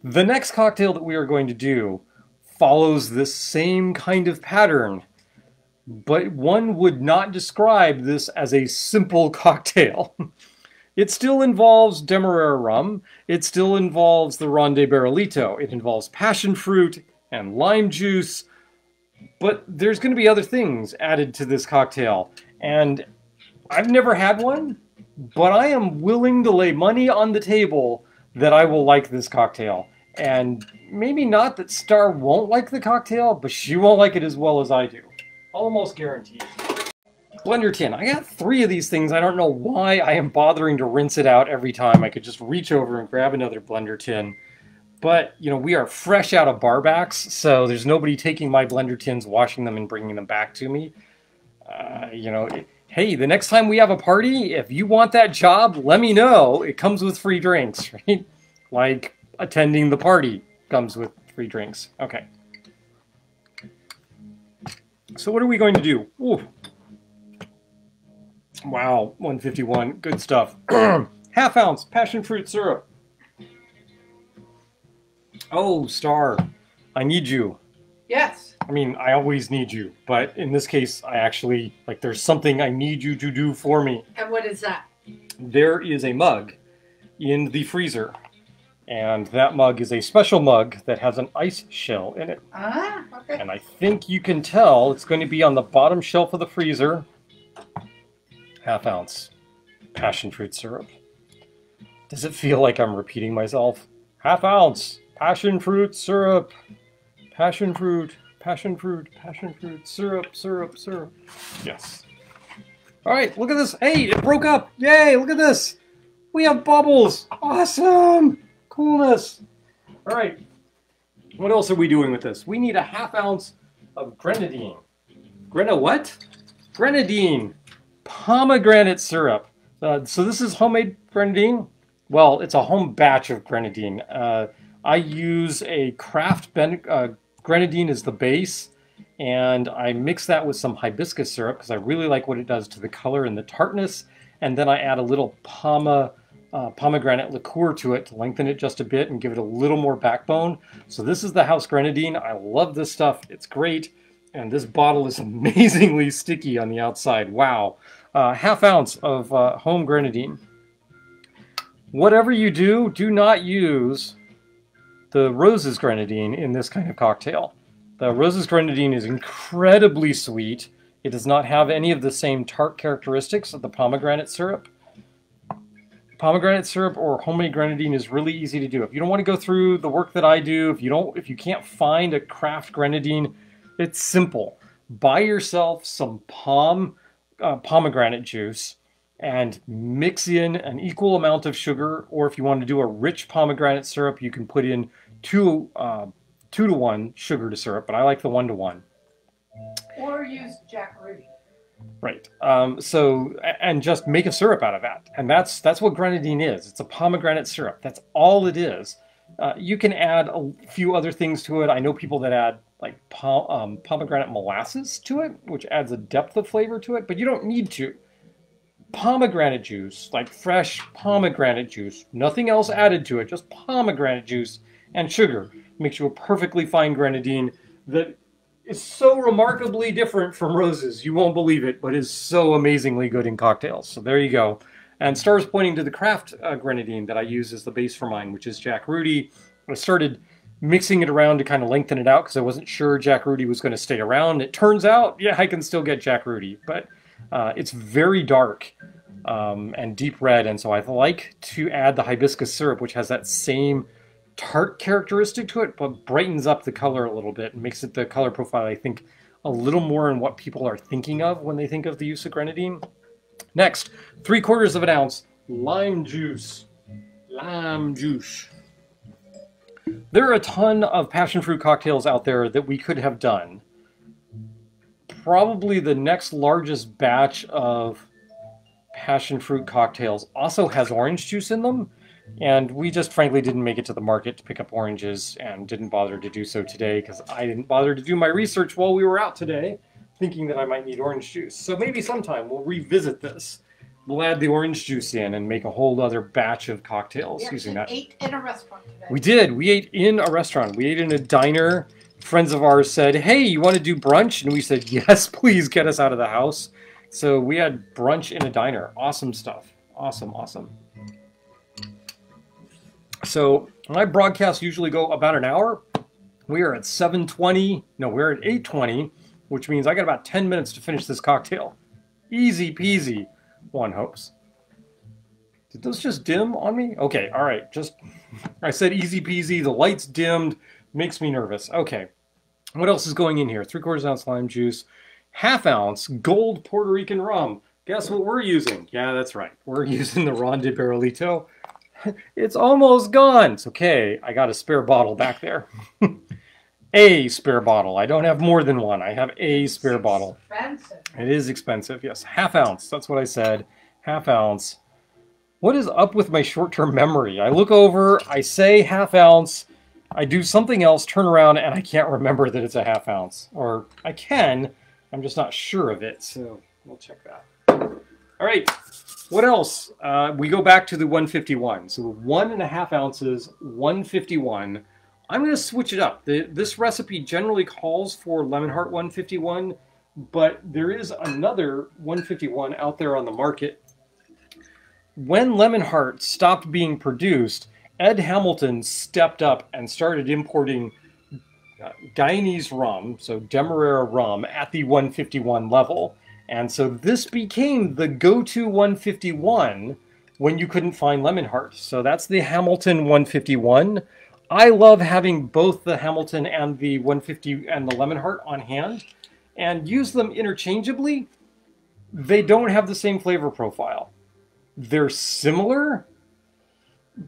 The next cocktail that we are going to do follows this same kind of pattern, but one would not describe this as a simple cocktail. It still involves Demerara rum. It still involves the Ron de Barrilito. It involves passion fruit and lime juice. But there's going to be other things added to this cocktail. And I've never had one, but I am willing to lay money on the table that I will like this cocktail. And maybe not that Star won't like the cocktail, but she won't like it as well as I do. Almost guaranteed. Blender tin. I got 3 of these things. I don't know why I am bothering to rinse it out every time. I could just reach over and grab another blender tin. But, you know, we are fresh out of bar backs, so there's nobody taking my blender tins, washing them, and bringing them back to me. You know, hey, the next time we have a party, if you want that job, let me know. It comes with free drinks, right? Like attending the party comes with free drinks. Okay. So what are we going to do? Ooh. Wow, 151, good stuff. Half ounce passion fruit syrup. Oh, Star, I need you. Yes. I mean, I always need you, but in this case, I actually, like, there's something I need you to do for me. And what is that? There is a mug in the freezer, and that mug is a special mug that has an ice shell in it. Ah, okay. And I think you can tell it's going to be on the bottom shelf of the freezer. Half ounce passion fruit syrup. Does it feel like I'm repeating myself? Half ounce passion fruit syrup. Passion fruit, passion fruit, passion fruit, syrup, syrup, syrup. Yes. All right, look at this. Hey, it broke up. Yay, look at this. We have bubbles. Awesome. Coolness. All right. What else are we doing with this? We need a half ounce of grenadine. What? Grenadine. Pomegranate syrup. So this is homemade grenadine. Well, it's a home batch of grenadine. I use a craft grenadine as the base, and I mix that with some hibiscus syrup because I really like what it does to the color and the tartness. And then I add a little pomegranate liqueur to it to lengthen it just a bit and give it a little more backbone. So this is the house grenadine. I love this stuff. It's great. And this bottle is amazingly sticky on the outside. Wow. Half ounce of home grenadine. Whatever you do, do not use the Rose's grenadine in this kind of cocktail. The Rose's grenadine is incredibly sweet. It does not have any of the same tart characteristics of the pomegranate syrup. Pomegranate syrup or homemade grenadine is really easy to do. If you don't want to go through the work that I do, if you can't find a craft grenadine, it's simple. Buy yourself some pomegranate juice and mix in an equal amount of sugar, or if you want to do a rich pomegranate syrup, you can put in 2 to 1 sugar to syrup, but I like the 1 to 1. Or use Jack Ruby. Right. And just make a syrup out of that. And that's what grenadine is. It's a pomegranate syrup. That's all it is. You can add a few other things to it. I know people that add like pomegranate molasses to it, which adds a depth of flavor to it, but you don't need to. Pomegranate juice, like fresh pomegranate juice, nothing else added to it, just pomegranate juice and sugar makes you a perfectly fine grenadine that is so remarkably different from Rose's. You won't believe it, but is so amazingly good in cocktails. So there you go. And Star's pointing to the craft grenadine that I use as the base for mine, which is Jack Rudy. I started mixing it around to kind of lengthen it out because I wasn't sure Jack Rudy was going to stay around. It turns out, yeah, I can still get Jack Rudy, but it's very dark and deep red, and so I like to add the hibiscus syrup, which has that same tart characteristic to it, but brightens up the color a little bit and makes it the color profile, I think, a little more in what people are thinking of when they think of the use of grenadine. Next, 3/4 of an ounce lime juice. Lime juice. There are a ton of passion fruit cocktails out there that we could have done. Probably the next largest batch of passion fruit cocktails also has orange juice in them, and we just frankly didn't make it to the market to pick up oranges and didn't bother to do so today because I didn't bother to do my research while we were out today, thinking that I might need orange juice. So maybe sometime we'll revisit this. We'll add the orange juice in and make a whole other batch of cocktails using that. We ate in a restaurant today. We did. We ate in a restaurant. We ate in a diner. Friends of ours said, hey, you want to do brunch? And we said, yes, please get us out of the house. So we had brunch in a diner. Awesome stuff. Awesome, awesome. So my broadcasts usually go about an hour. We are at 7:20. No, we're at 8:20, which means I got about 10 minutes to finish this cocktail. Easy peasy, one hopes. Did those just dim on me? Okay, all right. Just, I said easy peasy. The lights dimmed. Makes me nervous. Okay. What else is going in here? 3/4 ounce lime juice. 1/2 ounce gold Puerto Rican rum. Guess what we're using? Yeah, that's right. We're using the Ron de Barrilito. It's almost gone. It's okay. I got a spare bottle back there. A spare bottle. I don't have more than one. I have a spare bottle. Expensive. It is expensive. Yes, 1/2 ounce. That's what I said. 1/2 ounce. What is up with my short-term memory? I look over, I say 1/2 ounce, I do something else, turn around, and I can't remember that it's a 1/2 ounce. Or I can, I'm just not sure of it. So we'll check that. All right, what else? We go back to the 151. So 1.5 ounces, 151. I'm going to switch it up. This recipe generally calls for Lemon Hart 151, but there is another 151 out there on the market. When Lemon Hart stopped being produced, Ed Hamilton stepped up and started importing Guyanese rum, so Demerara rum, at the 151 level. And so this became the go-to 151 when you couldn't find Lemon Hart. So that's the Hamilton 151. I love having both the Hamilton and the 150 and the Lemon Hart on hand and use them interchangeably. They don't have the same flavor profile. They're similar,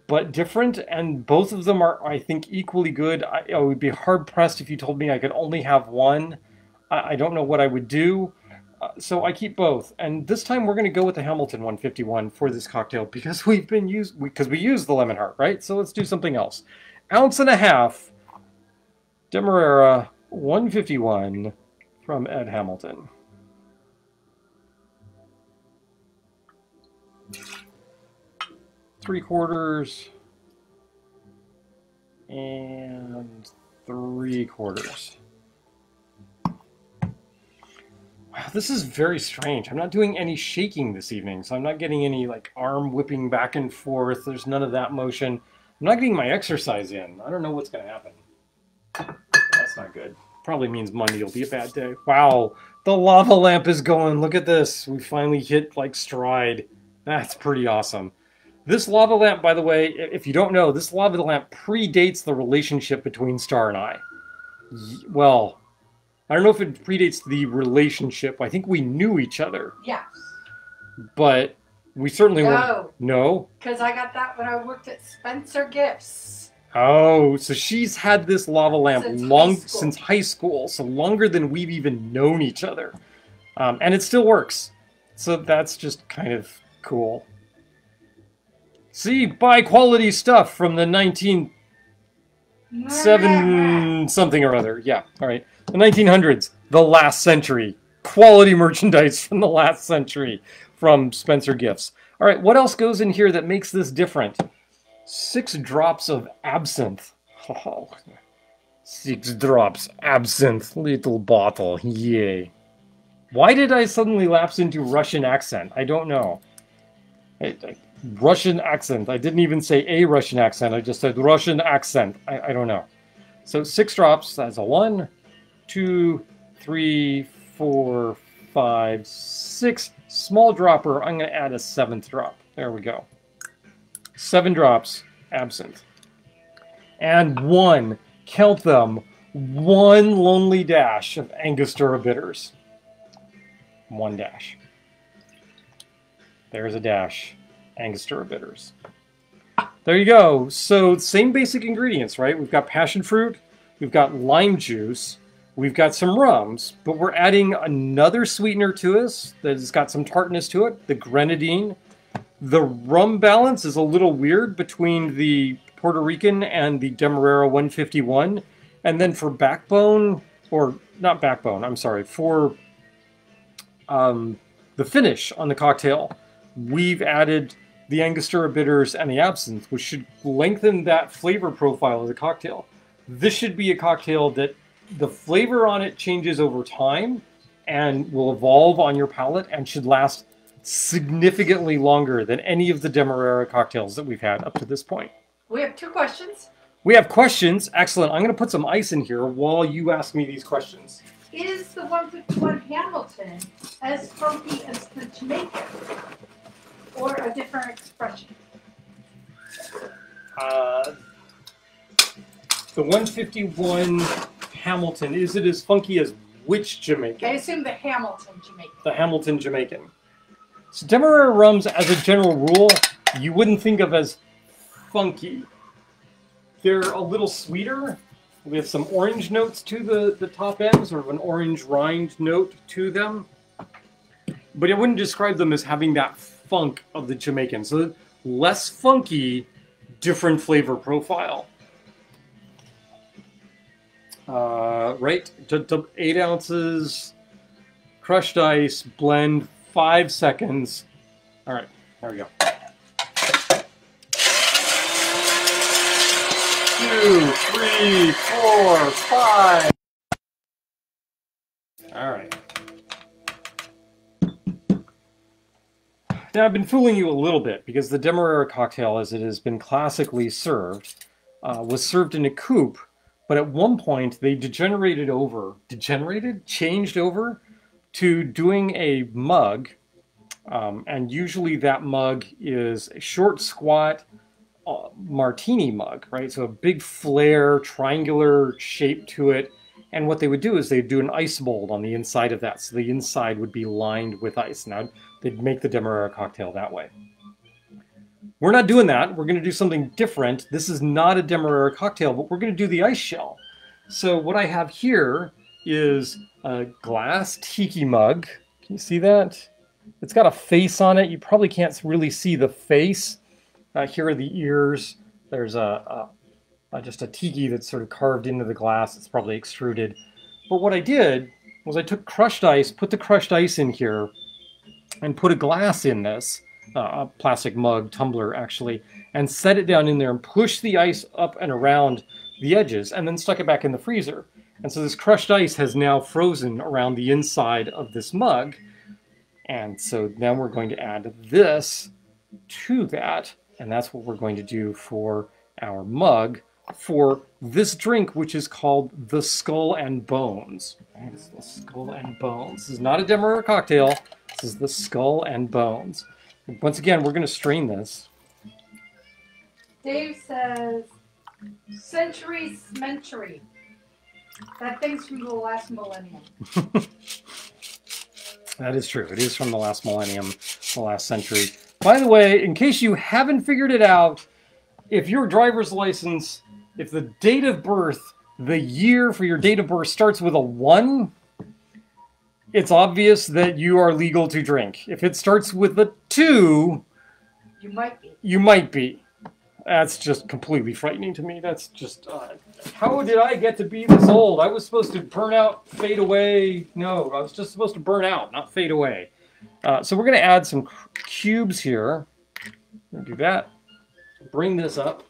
but different, and both of them are, I think, equally good. I would be hard-pressed if you told me I could only have one. I don't know what I would do, so I keep both. And this time we're going to go with the Hamilton 151 for this cocktail because we used the Lemon Hart, right? So let's do something else. 1.5 ounces Demerara 151 from Ed Hamilton. Three-quarters and 3/4. Wow, this is very strange. I'm not doing any shaking this evening, so I'm not getting any like arm whipping back and forth. There's none of that motion. I'm not getting my exercise in. I don't know what's going to happen. That's not good. Probably means Monday will be a bad day. Wow, the lava lamp is going. Look at this. We finally hit like stride. That's pretty awesome. This lava lamp, by the way, if you don't know, this lava lamp predates the relationship between Star and I. Well, I don't know if it predates the relationship. I think we knew each other. Yes. But we certainly weren't. No. No? Because I got that when I worked at Spencer Gifts. Oh, so she's had this lava lamp Since high school, so longer than we've even known each other. And it still works. So that's just kind of cool. See, buy quality stuff from the 1907 something or other. Yeah, all right. The 1900s, the last century. Quality merchandise from the last century from Spencer Gifts. All right, what else goes in here that makes this different? 6 drops of absinthe. Oh, 6 drops absinthe, little bottle. Yay. Why did I suddenly lapse into Russian accent? I don't know. Russian accent. I didn't even say a Russian accent. I just said Russian accent. I don't know. So 6 drops. That's a 1, 2, 3, 4, 5, 6. Small dropper. I'm going to add a 7th drop. There we go. 7 drops absinthe. And 1, count them, 1 lonely dash of Angostura bitters. 1 dash. There's a dash. Angostura bitters. There you go. So same basic ingredients, right? We've got passion fruit, we've got lime juice, we've got some rums, but we're adding another sweetener to us that's got some tartness to it, the grenadine. The rum balance is a little weird between the Puerto Rican and the Demerara 151. And then for backbone, or not backbone, I'm sorry, for the finish on the cocktail, we've added the Angostura bitters and the absinthe, which should lengthen that flavor profile of the cocktail. This should be a cocktail that the flavor on it changes over time and will evolve on your palate and should last significantly longer than any of the Demerara cocktails that we've had up to this point. We have 2 questions. We have questions. Excellent. I'm going to put some ice in here while you ask me these questions. Is the 151 Hamilton as funky as the Jamaican, or a different expression? The 151 Hamilton, is it as funky as which Jamaican? I assume the Hamilton Jamaican. The Hamilton Jamaican. So Demerara rums, as a general rule, you wouldn't think of as funky. They're a little sweeter. We have some orange notes to the top end, sort of an orange rind note to them. But I wouldn't describe them as having that funk of the Jamaican. So less funky, different flavor profile. Right, 8 ounces, crushed ice, blend, 5 seconds. All right, there we go. 2, 3, 4, 5. All right. Now, I've been fooling you a little bit because the Demerara cocktail, as it has been classically served, was served in a coupe, but at one point they changed over to doing a mug, and usually that mug is a short, squat martini mug, right? So a big flare, triangular shape to it. And what they would do is they'd do an ice mold on the inside of that. So the inside would be lined with ice. Now, they'd make the Demerara cocktail that way. We're not doing that. We're going to do something different. This is not a Demerara cocktail, but we're going to do the ice shell. So what I have here is a glass Tiki mug. Can you see that? It's got a face on it. You probably can't really see the face. Here are the ears. There's just a Tiki that's sort of carved into the glass. It's probably extruded. But what I did was I took crushed ice, put the crushed ice in here, and put a glass in this, a plastic mug, tumbler actually, and set it down in there and pushed the ice up and around the edges, and then stuck it back in the freezer. And so this crushed ice has now frozen around the inside of this mug. And so now we're going to add this to that, and that's what we're going to do for our mug for this drink, which is called the Skull and Bones. It's the Skull and Bones. This is not a Demerara cocktail. This is the Skull and Bones. Once again, we're going to strain this. Dave says, Century Smentary. That thing's from the last millennium. That is true. It is from the last millennium, the last century. By the way, in case you haven't figured it out, if your driver's license, if the date of birth, the year for your date of birth starts with a 1, it's obvious that you are legal to drink. If it starts with a 2, you might be. You might be. That's just completely frightening to me. That's just, how did I get to be this old? I was supposed to burn out, fade away. No, I was just supposed to burn out, not fade away. So we're going to add some cubes here. We'll do that. Bring this up.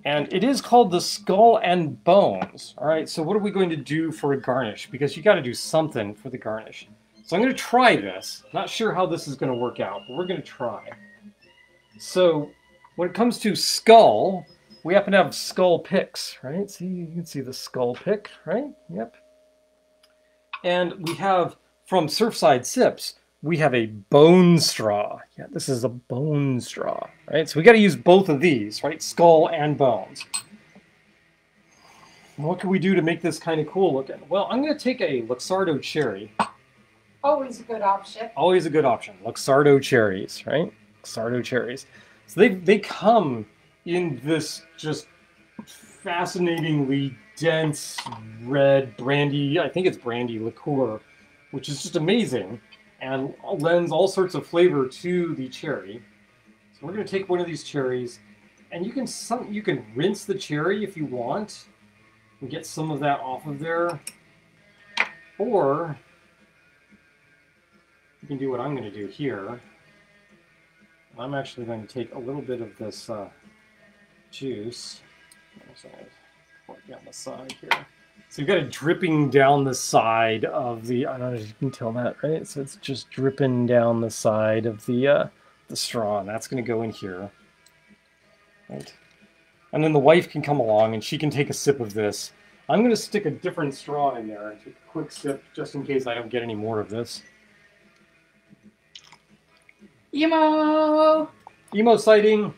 And it is called the Skull and Bones. All right, so what are we going to do for a garnish? Because you got to do something for the garnish. So I'm going to try this. Not sure how this is going to work out, but we're going to try. So when it comes to skull, we happen to have skull picks, right? See, you can see the skull pick, right? Yep. And we have, from Surfside Sips, we have a bone straw. Yeah, this is a bone straw, right? So we got to use both of these, right? Skull and bones. What can we do to make this kind of cool looking? Well, I'm going to take a Luxardo cherry, Always a good option. Always a good option. Luxardo cherries, right? Luxardo cherries. So they come in this just fascinatingly dense red brandy, I think it's brandy liqueur, which is just amazing and lends all sorts of flavor to the cherry. So we're going to take one of these cherries, and you can rinse the cherry if you want and get some of that off of there, or you can do what I'm going to do here. I'm actually going to take a little bit of this juice. Pour it down the side here. So you've got it dripping down the side of the, I don't know if you can tell that, right? So it's just dripping down the side of the straw, and that's going to go in here. Right? And then the wife can come along and she can take a sip of this. I'm going to stick a different straw in there and take a quick sip just in case I don't get any more of this. Emo! Emo sighting.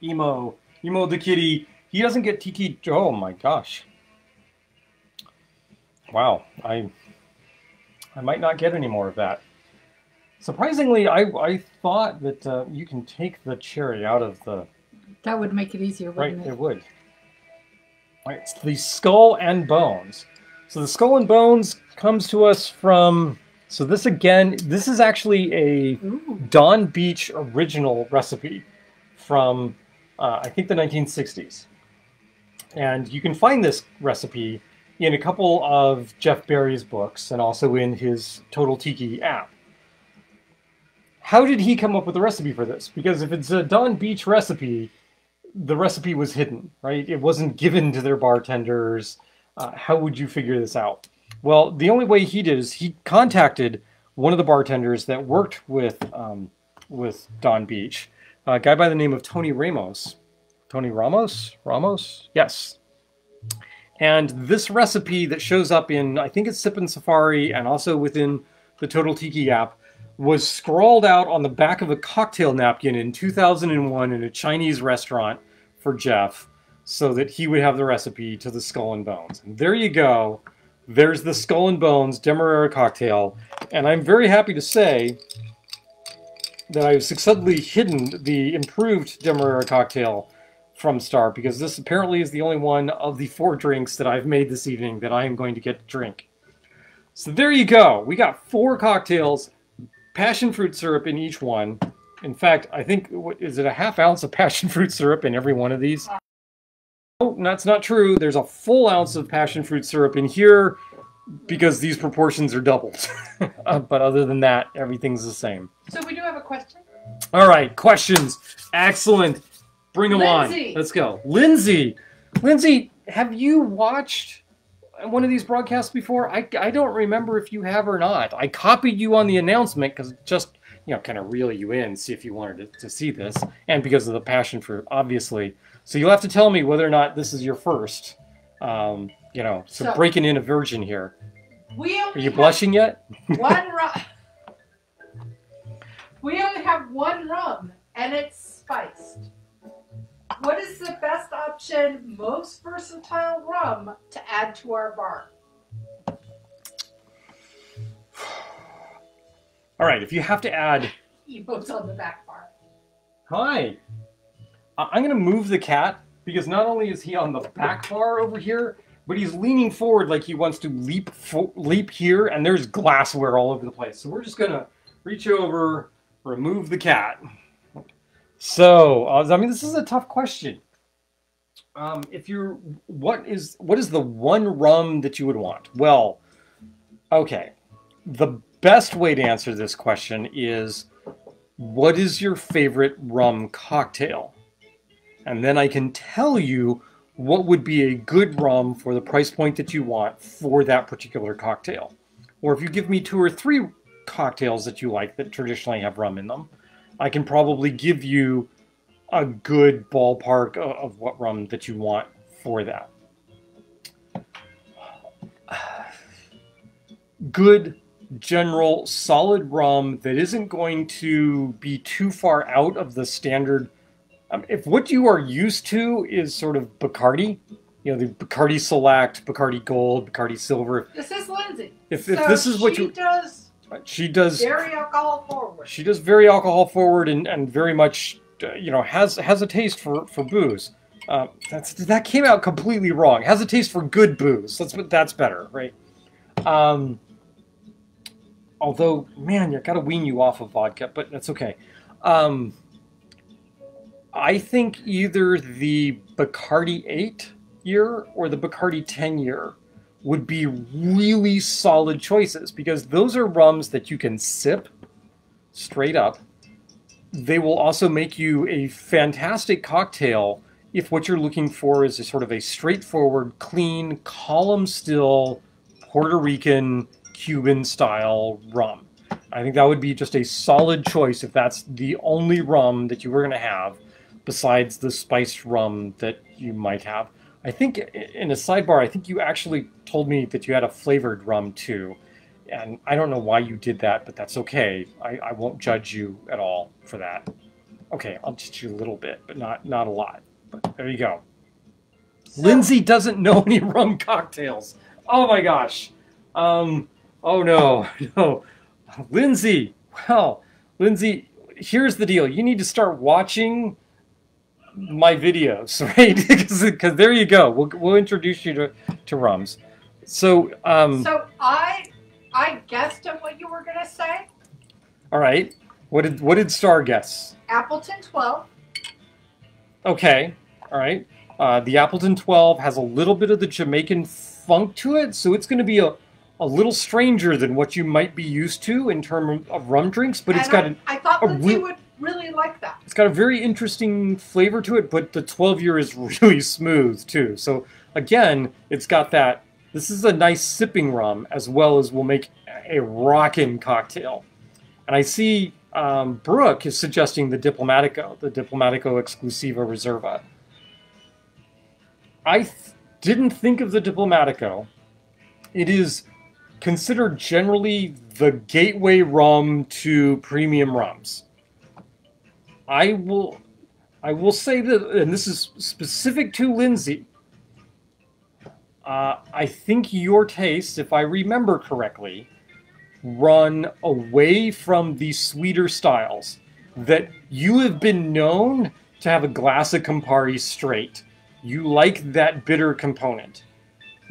Emo the kitty. He doesn't get Tiki. Oh my gosh. Wow. I might not get any more of that. Surprisingly, I thought that you can take the cherry out of the... That would make it easier, wouldn't it? It would. Right, it's the skull and bones. So the skull and bones comes to us from... So this is actually a Don Beach original recipe from, I think, the 1960s. And you can find this recipe in a couple of Jeff Berry's books and also in his Total Tiki app. How did he come up with the recipe for this? Because if it's a Don Beach recipe, the recipe was hidden, right? It wasn't given to their bartenders. How would you figure this out? Well, the only way he did is he contacted one of the bartenders that worked with Don Beach, a guy by the name of Tony Ramos. Tony Ramos? Ramos? Yes. And this recipe that shows up in, I think it's Sippin' Safari and also within the Total Tiki app, was scrawled out on the back of a cocktail napkin in 2001 in a Chinese restaurant for Jeff so that he would have the recipe to the Skull and Bones. And there you go. There's the Skull and Bones Demerara Cocktail. And I'm very happy to say that I've successfully hidden the improved Demerara Cocktail from Star, because this apparently is the only one of the 4 drinks that I've made this evening that I am going to get to drink. So there you go. We got 4 cocktails, passion fruit syrup in each one. In fact, I think, is it a ½ ounce of passion fruit syrup in every one of these? Oh, that's not true. There's a full ounce of passion fruit syrup in here because these proportions are doubled. But other than that, everything's the same. So we do have a question? All right, questions. Excellent. Bring them on. Let's go. Lindsay, have you watched one of these broadcasts before? I don't remember if you have or not. I copied you on the announcement because just, kind of reel you in, see if you wanted to see this. And because of the passion fruit, obviously. So you'll have to tell me whether or not this is your first. So breaking in a virgin here. Are you blushing yet? One rum. We only have one rum, and it's spiced. What is the best option, most versatile rum to add to our bar? All right, if you have to add... Evo's on the back bar. Hi. I'm going to move the cat because not only is he on the back bar over here, but he's leaning forward like he wants to leap here, and there's glassware all over the place. So we're just going to reach over, remove the cat. So, this is a tough question. What is the one rum that you would want? Well, okay. The best way to answer this question is, what is your favorite rum cocktail? And then I can tell you what would be a good rum for the price point that you want for that particular cocktail. Or if you give me 2 or 3 cocktails that you like that traditionally have rum in them, I can probably give you a good ballpark of what rum that you want for that. Good, general, solid rum that isn't going to be too far out of the standard. If what you are used to is sort of Bacardi, the Bacardi Select, Bacardi Gold, Bacardi Silver. This is Lindsay. If this is what she does She does very alcohol forward. She does very alcohol forward and very much, has a taste for booze. That came out completely wrong. Has a taste for good booze. That's better, right? Although, man, you gotta wean you off of vodka, but that's okay. I think either the Bacardi 8 year or the Bacardi 10 year would be really solid choices, because those are rums that you can sip straight up. They will also make you a fantastic cocktail if what you're looking for is a sort of a straightforward, clean, column still Puerto Rican, Cuban style rum. I think that would be just a solid choice if that's the only rum that you were going to have besides the spiced rum that you might have. I think in a sidebar, I think you actually told me that you had a flavored rum too. And I don't know why you did that, but that's okay. I won't judge you at all for that. Okay, I'll judge you a little bit, but not a lot. But there you go. So, Lindsay doesn't know any rum cocktails. Oh my gosh. Oh no, no. Lindsay, well, Lindsay, here's the deal. You need to start watching my videos, right? Because there you go. We'll introduce you to rums. So so I guessed at what you were gonna say. All right. What did Star guess? Appleton 12. Okay. All right. The Appleton 12 has a little bit of the Jamaican funk to it, so it's going to be a little stranger than what you might be used to in terms of rum drinks, but it's got I thought Lindsay would really like that. It's got a very interesting flavor to it, but the 12 year is really smooth too. So again, it's got that. This is a nice sipping rum as well as will make a rockin' cocktail. And I see Brooke is suggesting the Diplomatico Exclusiva Reserva. I didn't think of the Diplomatico. It is considered generally the gateway rum to premium rums. I will say that, and this is specific to Lindsay, I think your tastes, if I remember correctly, run away from the sweeter styles. That you have been known to have a glass of Campari straight. You like that bitter component.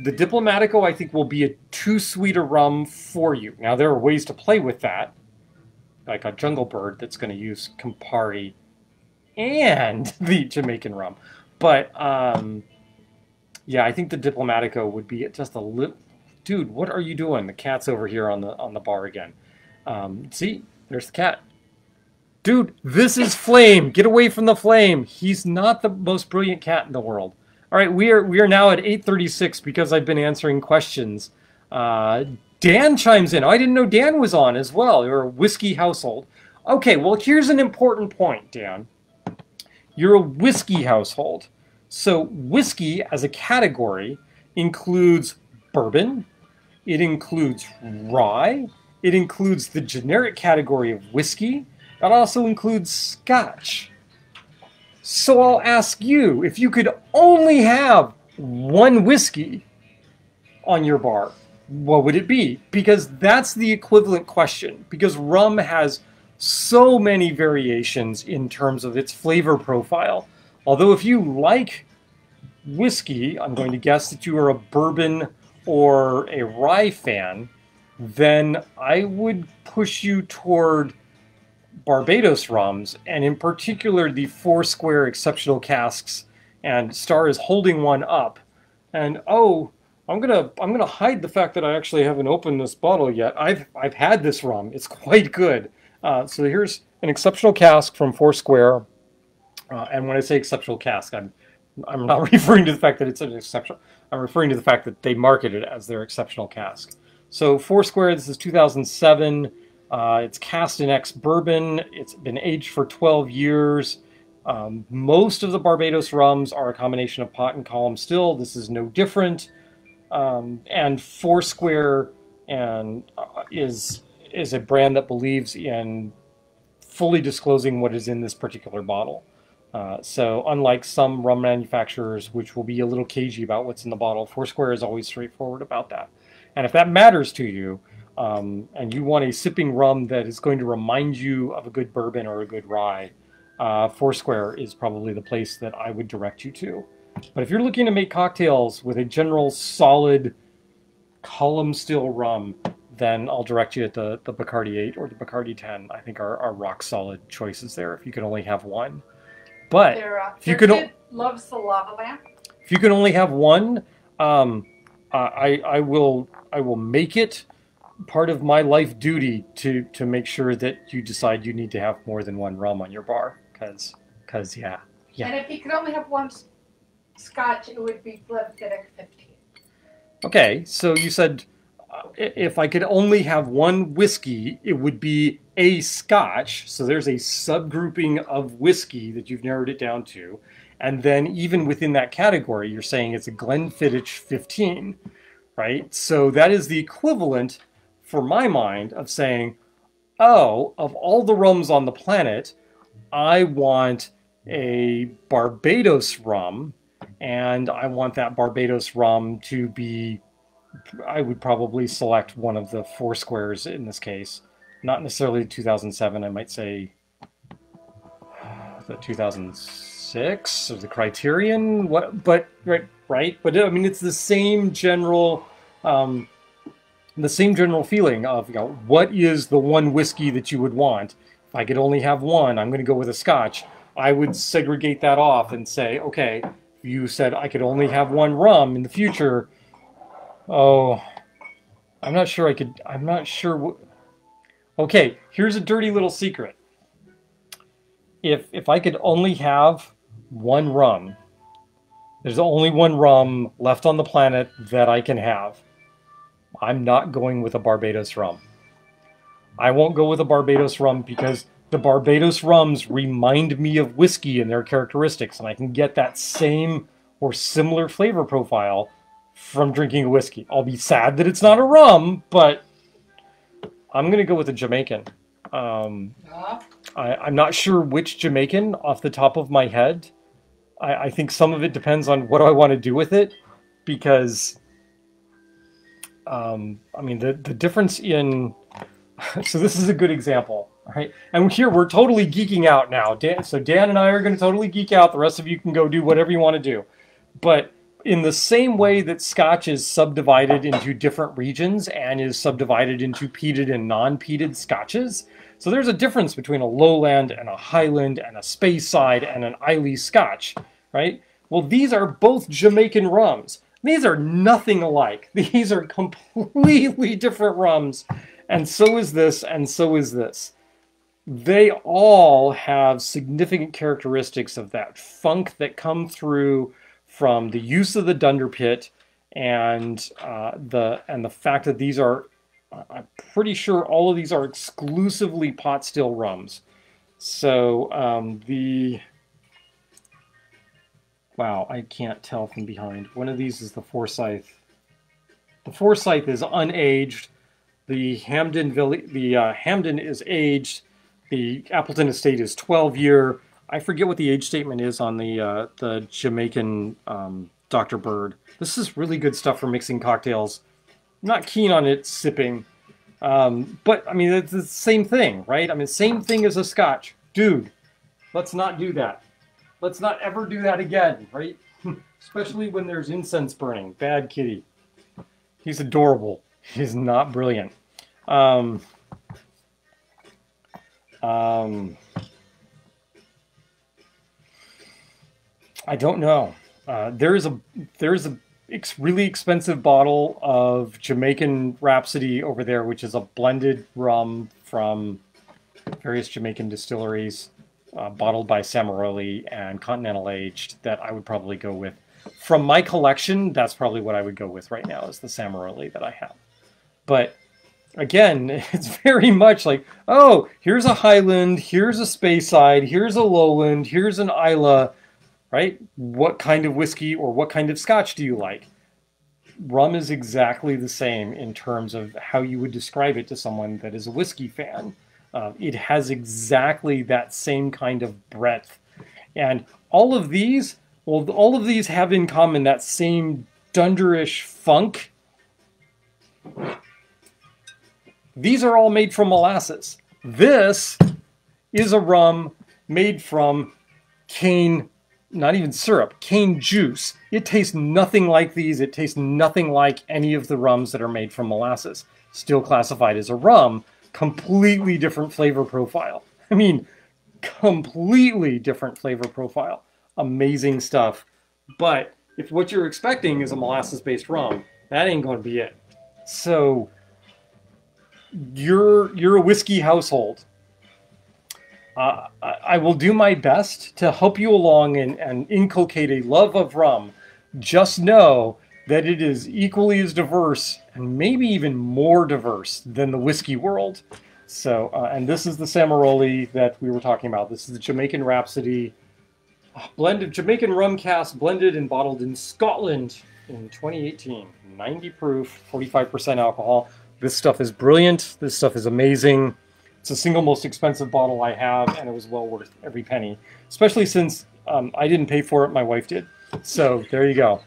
The Diplomatico, I think, will be a too sweet a rum for you. Now, there are ways to play with that, like a Jungle Bird that's going to use Campari and the Jamaican rum. But, yeah, I think the Diplomatico would be just a little... Dude, what are you doing? The cat's over here on the bar again. See? There's the cat. Dude, this is Flame. Get away from the Flame. He's not the most brilliant cat in the world. All right, we are now at 8:36 because I've been answering questions. Dan chimes in. Oh, I didn't know Dan was on as well. You're a whiskey household. Okay, well, here's an important point, Dan. You're a whiskey household. So whiskey as a category includes bourbon. It includes rye. It includes the generic category of whiskey. It also includes scotch. So I'll ask you, if you could only have one whiskey on your bar, what would it be? Because that's the equivalent question. Because rum has so many variations in terms of its flavor profile. Although if you like whiskey, I'm going to guess that you are a bourbon or a rye fan, then I would push you toward Barbados rums, and in particular the Foursquare exceptional casks. And Star is holding one up, and oh, I'm gonna hide the fact that I actually haven't opened this bottle yet. I've had this rum; it's quite good. So here's an exceptional cask from Foursquare, and when I say exceptional cask, I'm not referring to the fact that it's an exceptional. I'm referring to the fact that they market it as their exceptional cask. So Foursquare, this is 2007. It's cast in ex-bourbon. It's been aged for 12 years. Most of the Barbados rums are a combination of pot and column still. This is no different. And Foursquare is a brand that believes in fully disclosing what is in this particular bottle. So unlike some rum manufacturers, which will be a little cagey about what's in the bottle, Foursquare is always straightforward about that. And if that matters to you, and you want a sipping rum that is going to remind you of a good bourbon or a good rye, Foursquare is probably the place that I would direct you to. But if you're looking to make cocktails with a general solid column still rum, then I'll direct you at the Bacardi 8 or the Bacardi 10. I think are rock solid choices there if you can only have one. But if you kid loves the lava lamp. If you can only have one, I will make it part of my life duty to make sure that you decide you need to have more than one rum on your bar, because yeah. And if you could only have one scotch, it would be Glenfiddich 15. Okay, so you said if I could only have one whiskey, it would be a scotch. So there's a subgrouping of whiskey that you've narrowed it down to. And then even within that category, you're saying it's a Glenfiddich 15, right? So that is the equivalent, for my mind, of saying, oh, of all the rums on the planet, I want a Barbados rum, and I want that Barbados rum to be, I would probably select one of the Foursquares in this case. Not necessarily 2007, I might say the 2006 or the Criterion. But right. But I mean, it's the same general feeling of, what is the one whiskey that you would want? If I could only have one, I'm going to go with a Scotch. I would segregate that off and say, okay, if you said I could only have one rum in the future, oh, I'm not sure. Okay, here's a dirty little secret. If I could only have one rum, there's only one rum left on the planet that I can have, I'm not going with a Barbados rum. I won't go with a Barbados rum because the Barbados rums remind me of whiskey and their characteristics, and I can get that same or similar flavor profile from drinking a whiskey. I'll be sad that it's not a rum, but I'm going to go with a Jamaican. I'm not sure which Jamaican off the top of my head. I think some of it depends on what I want to do with it, because I mean, the difference in... So this is a good example, right? And here we're totally geeking out now. Dan and I are going to totally geek out. The rest of you can go do whatever you want to do. But in the same way that Scotch is subdivided into different regions and is subdivided into peated and non-peated Scotches, so there's a difference between a lowland and a highland and a Speyside and an Islay Scotch, right? Well, these are both Jamaican rums. These are nothing alike. These are completely different rums. And so is this, and so is this. They all have significant characteristics of that funk that come through from the use of the dunder pit and the fact that these are, I'm pretty sure all of these are exclusively pot still rums. So wow, I can't tell from behind. One of these is the Forsyth. The Forsyth is unaged. The Hamden is aged. The Appleton Estate is 12-year. I forget what the age statement is on the Jamaican Dr. Bird. This is really good stuff for mixing cocktails. I'm not keen on it sipping, but I mean it's the same thing, right? I mean, same thing as a Scotch, dude. Let's not do that. Let's not ever do that again, right? Especially when there's incense burning. Bad kitty. He's adorable. He's not brilliant. I don't know. There's a really expensive bottle of Jamaican Rhapsody over there, which is a blended rum from various Jamaican distilleries, bottled by Samaroli and Continental aged, that I would probably go with. From my collection, that's probably what I would go with right now, is the Samaroli that I have. But again, it's very much like, oh, here's a Highland, here's a Speyside, here's a Lowland, here's an Islay, right? What kind of whiskey or what kind of Scotch do you like? Rum is exactly the same in terms of how you would describe it to someone that is a whiskey fan. It has exactly that same kind of breadth. And all of these have in common that same dunderish funk. These are all made from molasses. This is a rum made from cane, not even syrup, cane juice. It tastes nothing like these. It tastes nothing like any of the rums that are made from molasses. Still classified as a rum, completely different flavor profile. I mean, completely different flavor profile. Amazing stuff. But if what you're expecting is a molasses-based rum, that ain't going to be it. So you're a whiskey household. I will do my best to help you along and inculcate a love of rum. Just know that it is equally as diverse and maybe even more diverse than the whiskey world. So, and this is the Samaroli that we were talking about. This is the Jamaican Rhapsody, blend of Jamaican rum cask blended and bottled in Scotland in 2018. 90 proof, 45% alcohol. This stuff is brilliant. This stuff is amazing. It's the single most expensive bottle I have, and it was well worth every penny, especially since I didn't pay for it, my wife did. So there you go.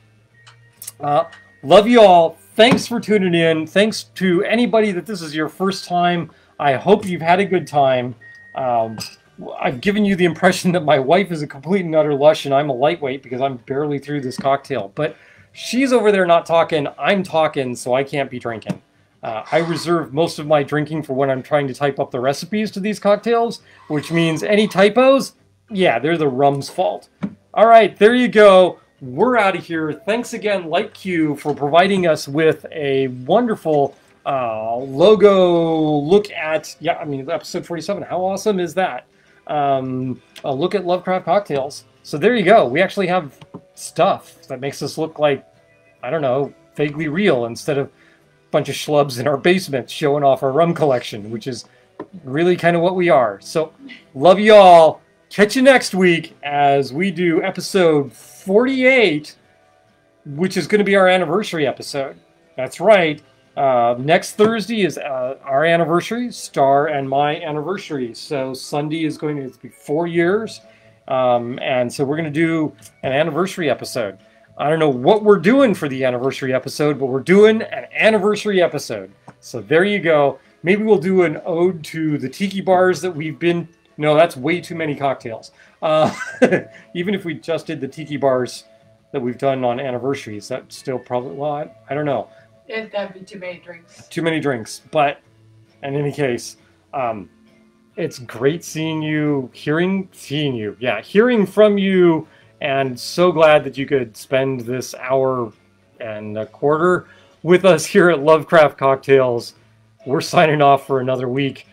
Love you all. Thanks for tuning in. Thanks to anybody that this is your first time. I hope you've had a good time. I've given you the impression that my wife is a complete and utter lush and I'm a lightweight because I'm barely through this cocktail. But she's over there not talking. I'm talking, so I can't be drinking. I reserve most of my drinking for when I'm trying to type up the recipes to these cocktails, which means any typos, yeah, they're the rum's fault. All right, there you go. We're out of here. Thanks again, Light Q, for providing us with a wonderful logo look at, yeah, I mean, episode 47. How awesome is that? A look at Lovecraft cocktails. So there you go. We actually have stuff that makes us look like, I don't know, vaguely real instead of bunch of schlubs in our basement showing off our rum collection, which is really kind of what we are. So love you all. Catch you next week as we do episode 48, which is going to be our anniversary episode. That's right. Next Thursday is our anniversary, Star and my anniversary. So Sunday is going to be 4 years. And so we're going to do an anniversary episode. I don't know what we're doing for the anniversary episode, but we're doing an anniversary episode. So there you go. Maybe we'll do an ode to the tiki bars that we've been... No, that's way too many cocktails. Even if we just did the tiki bars that we've done on anniversaries, that's still probably... Well, I don't know. That'd be too many drinks. Too many drinks. But in any case, it's great seeing you, hearing from you. And so glad that you could spend this hour and a quarter with us here at Lovecraft Cocktails. We're signing off for another week.